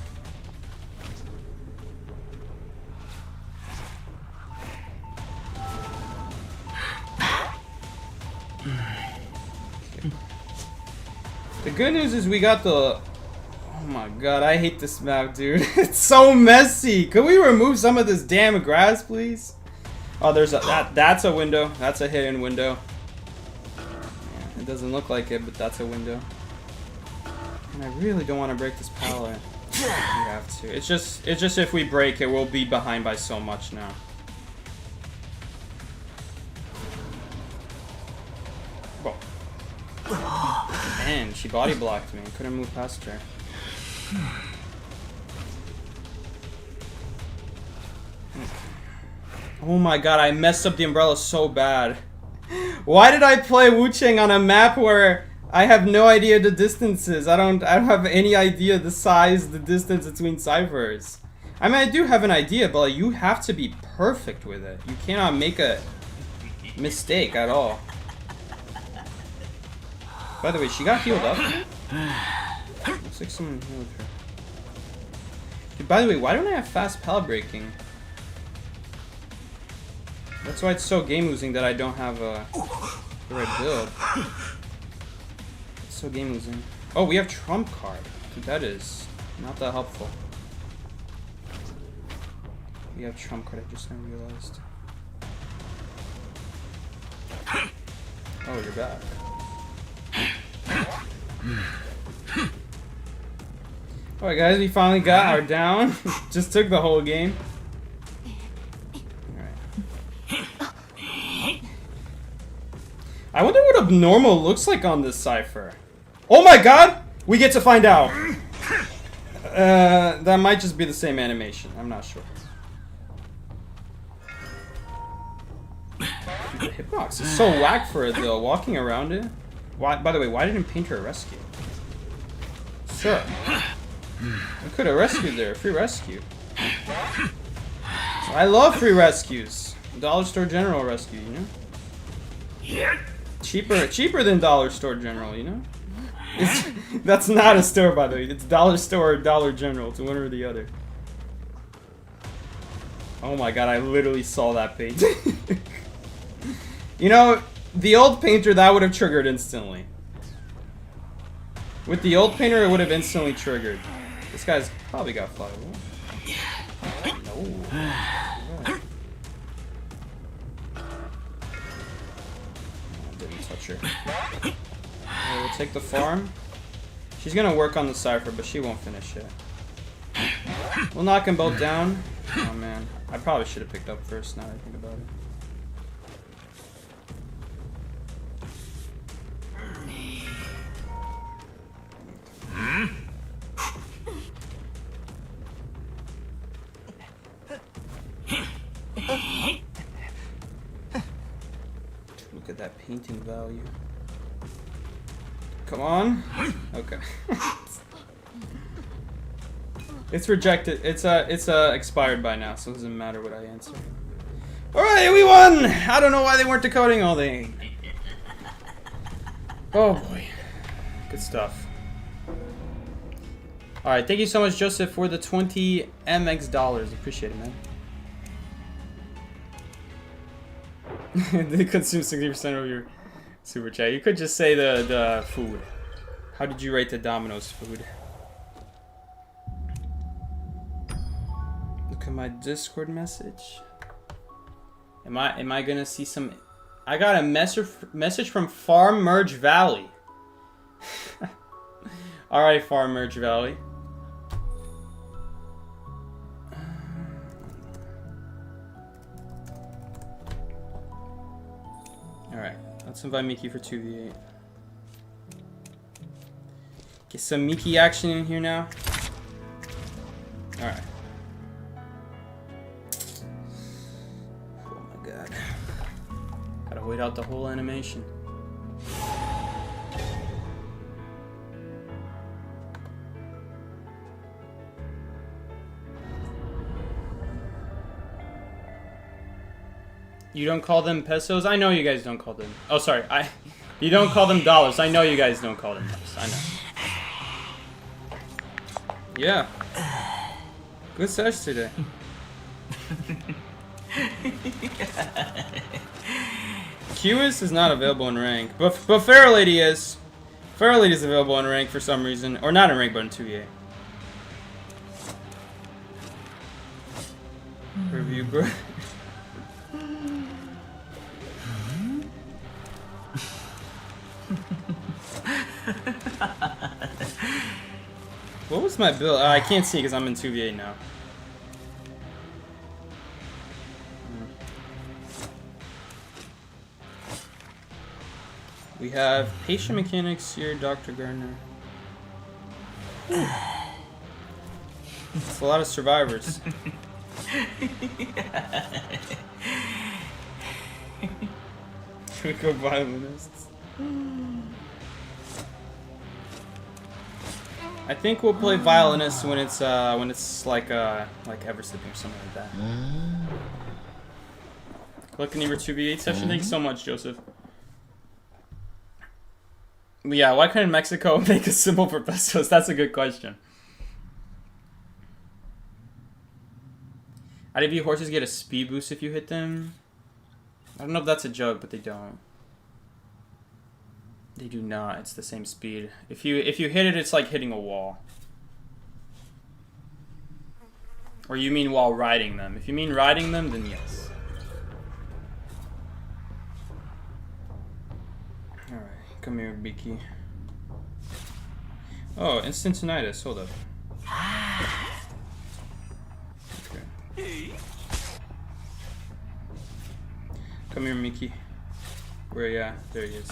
The good news is we got the... Oh my god, I hate this map, dude. It's so messy. Could we remove some of this damn grass, please? Oh, there's a... That's a window. That's a hidden window. Yeah, it doesn't look like it, but that's a window. And I really don't want to break this pallet. We have to. It's just if we break it, we'll be behind by so much now. Whoa. Man, she body blocked me. I couldn't move past her. Oh my god, I messed up the umbrella so bad. Why did I play Wu-Chang on a map where I have no idea the distances? I don't have any idea the size, the distance between ciphers. I mean, I do have an idea, but like, you have to be perfect with it. You cannot make a mistake at all. By the way, she got healed up. Looks like someone healed her. Dude, by the way, why don't I have fast pallet breaking? That's why it's so game losing that I don't have the right build. It's so game losing. Oh, we have trump card. Dude, that is not that helpful. We have trump card, I just now realized. Oh, you're back. Alright guys, we finally got our down. Just took the whole game. Alright. I wonder what abnormal looks like on this cipher. Oh my god! We get to find out. That might just be the same animation. I'm not sure. The hitbox is so whack for it though. Walking around it. Why? By the way, why didn't Painter rescue? Sir, I could have rescued there. Free rescue. I love free rescues. Dollar Store General rescue, you know. Cheaper than Dollar Store General, you know. That's not a store, by the way. It's Dollar Store or Dollar General. It's one or the other. Oh my god, I literally saw that paint. You know, the old Painter, that would have triggered instantly. With the old Painter, it would have instantly triggered. This guy's probably got fireball. No. Right. Didn't touch her. Okay, we'll take the farm. She's gonna work on the Cypher, but she won't finish it. We'll knock them both down. Oh man, I probably should have picked up first now that I think about it. Look at that painting value. Come on. Okay. It's rejected. It's expired by now, so it doesn't matter what I answer. Alright, we won! I don't know why they weren't decoding all the... Oh boy. Good stuff. Alright, thank you so much, Joseph, for the 20 MX dollars. Appreciate it, man. They consume 60% of your super chat. You could just say the food. How did you rate the Domino's food? Look at my Discord message. Am I gonna see some? I got a message from Farm Merge Valley. All right, Farm Merge Valley. All right, let's invite Mickey for 2v8. Get some Mickey action in here now. All right. Oh my god. Gotta wait out the whole animation. You don't call them pesos? I know you guys don't call them. Oh, sorry. You don't call them dollars. I know you guys don't call them dollars. I know. Yeah. Good search today. QS is not available in rank, but Fair Lady is. Fair Lady is available in rank for some reason, or not in rank, but in 2v8. Review, bro. What was my build? I can't see because I'm in 2v8 now. We have Patient Mechanics here, Dr. Gardner. It's a lot of survivors. Go violinists. I think we'll play violinists when it's like Ever Sleeping or something like that. Looking for 2v8 session. Thanks so much, Joseph. Yeah, why couldn't Mexico make a symbol for pesos? That's a good question. IDV horses get a speed boost if you hit them. I don't know if that's a joke, but they don't. They do not. It's the same speed. If you hit it, it's like hitting a wall. Or you mean while riding them. If you mean riding them, then yes. Alright, come here, Beaky. Oh, instant tinnitus. Hold up. Okay. Come here, Mickey. Where you at? There he is.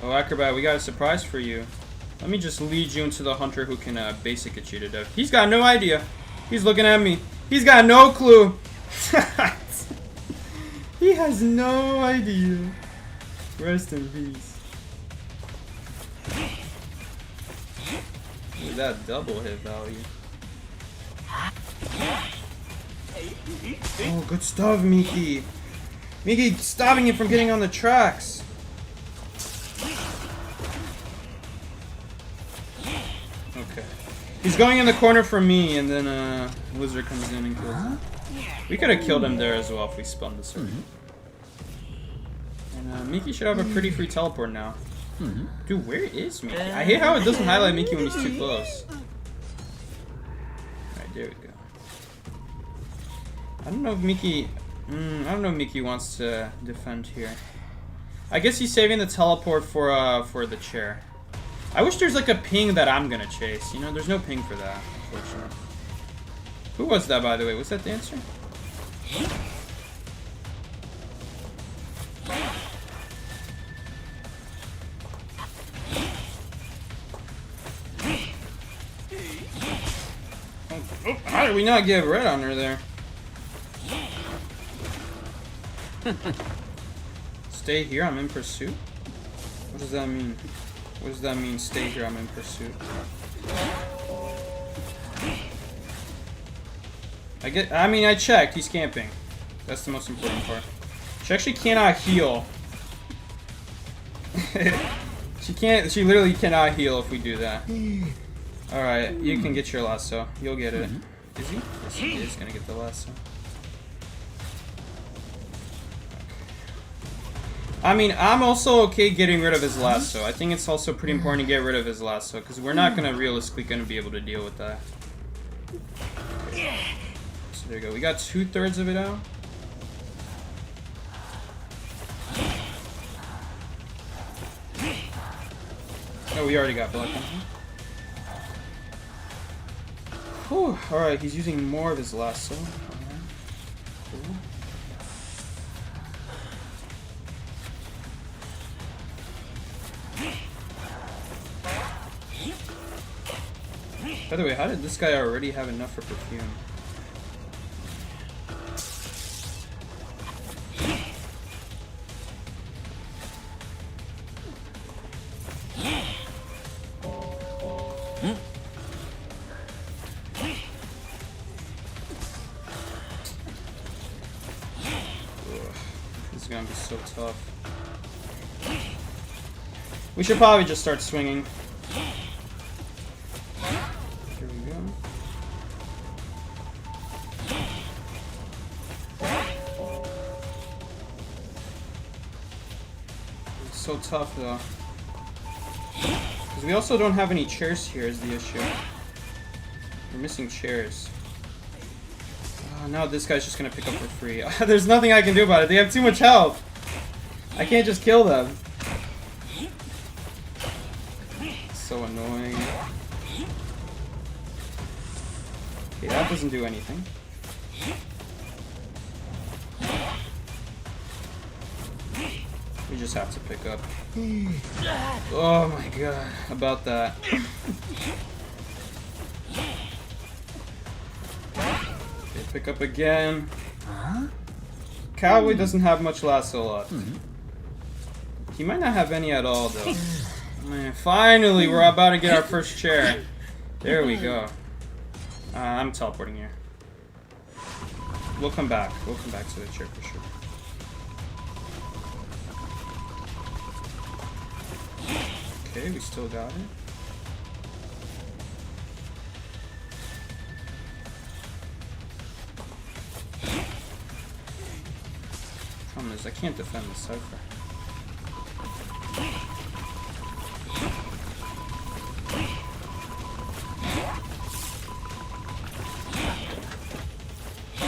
Oh, Acrobat, we got a surprise for you. Let me just lead you into the hunter who can basic get you to death. He's got no idea. He's looking at me. He's got no clue. He He has no idea. Rest in peace. Look at that double hit value. Oh, good stuff, Miki. Miki stopping him from getting on the tracks. Okay. He's going in the corner for me, and then Wizard comes in and kills him. We could have killed him there as well if we spun the circle. And Miki should have a pretty free teleport now. Dude, where is Miki? I hate how it doesn't highlight Miki when he's too close. Alright, there we go. I don't know if Miki... I don't know if Miki wants to defend here. I guess he's saving the teleport for the chair. I wish there's like a ping that I'm gonna chase. You know, there's no ping for that, unfortunately. Who was that, by the way? Was that the answer? Oh, how did we not get red on her there? Stay here, I'm in pursuit? What does that mean? What does that mean, stay here, I'm in pursuit? I checked, he's camping. That's the most important part. She actually cannot heal. She literally cannot heal if we do that. Alright, you can get your lasso. You'll get it. Is he? Yes, he is gonna get the lasso. I mean, I'm also okay getting rid of his lasso. I think it's also pretty important to get rid of his lasso, because we're not realistically be able to deal with that. So there you go. We got 2/3 of it out. Oh, we already got blocked. Whew. Alright, he's using more of his lasso. Alright. Cool. By the way, how did this guy already have enough for perfume? This is gonna be so tough. We should probably just start swinging. Here we go. It's so tough though. Because we also don't have any chairs here is the issue. We're missing chairs. Now this guy's just gonna pick up for free. There's nothing I can do about it. They have too much health. I can't just kill them. So annoying. Okay, that doesn't do anything. We just have to pick up. Oh my god, about that. Okay, pick up again. Cowboy doesn't have much lasso left. He might not have any at all though. Man, finally, we're about to get our first chair. There we go. I'm teleporting here. We'll come back. We'll come back to the chair for sure. Okay, we still got it. Problem is, I can't defend the cipher.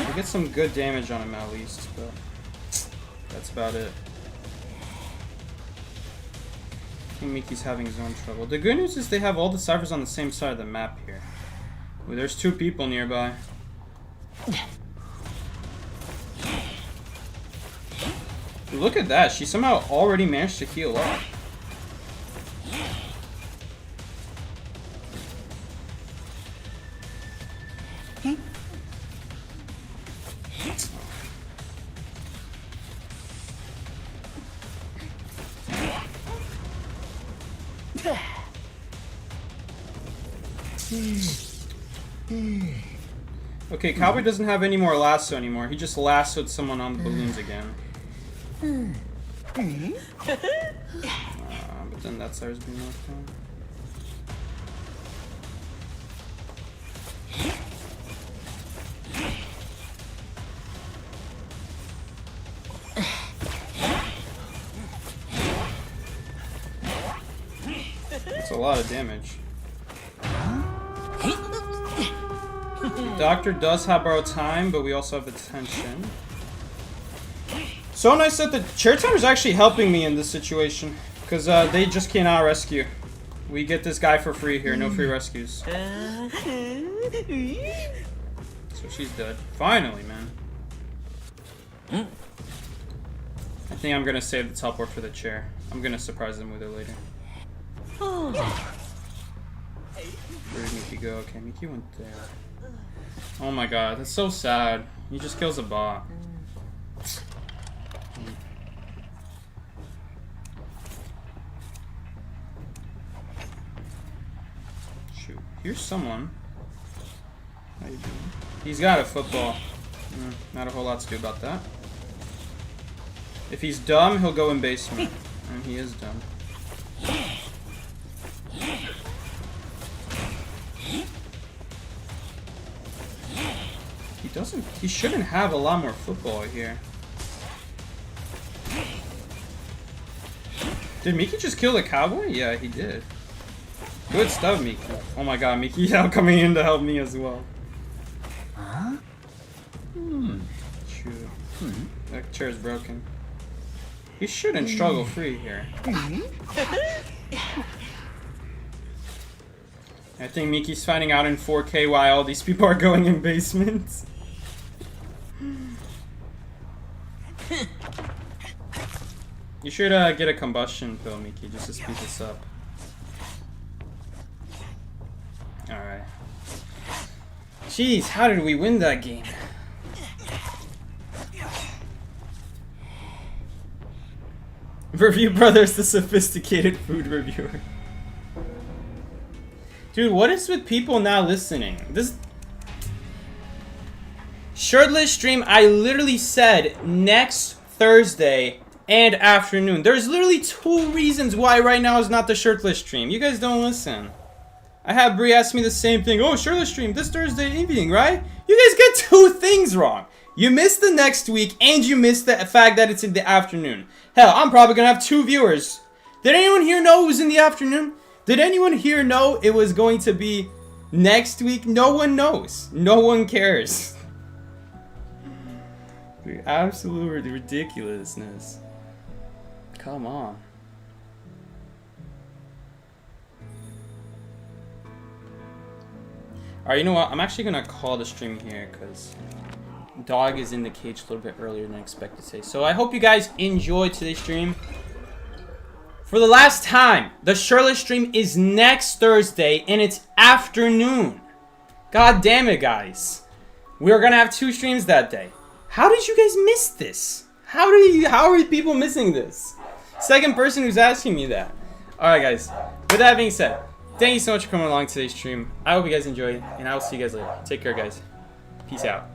We get some good damage on him at least, but that's about it. I think Miki's having zone trouble. The good news is they have all the ciphers on the same side of the map here. Ooh, there's 2 people nearby. Look at that, she somehow already managed to heal up. Okay, Cowboy doesn't have any more lasso anymore. He just lassoed someone on the balloons again. But then that star's being knocked down. That's a lot of damage. The doctor does have borrowed time, but we also have attention. So nice that the chair timer is actually helping me in this situation, because they just cannot rescue. We get this guy for free here, no free rescues. So she's dead. Finally, man. I think I'm gonna save the teleport for the chair. I'm gonna surprise them with it later. Where did Mickey go? Okay, Mickey went there. Oh my god, that's so sad. He just kills a bot. Shoot, here's someone. How you doing? He's got a football. Not a whole lot to do about that. If he's dumb, he'll go in basement. And he is dumb. He shouldn't have a lot more football here. Did Miki just kill the cowboy? Yeah, he did. Good stuff, Miki. Oh my god, Miki now coming in to help me as well. Huh? True. That chair's broken. He shouldn't struggle free here. I think Miki's finding out in 4K why all these people are going in basements. You should get a combustion pill, Miki, just to speed this up. Alright. Jeez, how did we win that game? ReviewBrotha's the sophisticated food reviewer. Dude, what is with people not listening? This shirtless stream, I literally said next Thursday and afternoon. There's literally 2 reasons why right now is not the shirtless stream. You guys don't listen. I had Brie ask me the same thing. Oh, shirtless stream this Thursday evening, right? You guys get 2 things wrong. You missed the next week and you missed the fact that it's in the afternoon. Hell, I'm probably gonna have 2 viewers. Did anyone here know it was in the afternoon? Did anyone here know it was going to be next week? No one knows. No one cares. The absolute ridiculousness. Come on. Alright, you know what? I'm actually gonna call the stream here because dog is in the cage a little bit earlier than expected today. So I hope you guys enjoyed today's stream. For the last time, the shirtless stream is next Thursday and it's afternoon. God damn it, guys. We're gonna have 2 streams that day. How did you guys miss this? How are people missing this? Second person who's asking me that. Alright, guys. With that being said, thank you so much for coming along to today's stream. I hope you guys enjoyed, and I will see you guys later. Take care, guys. Peace out.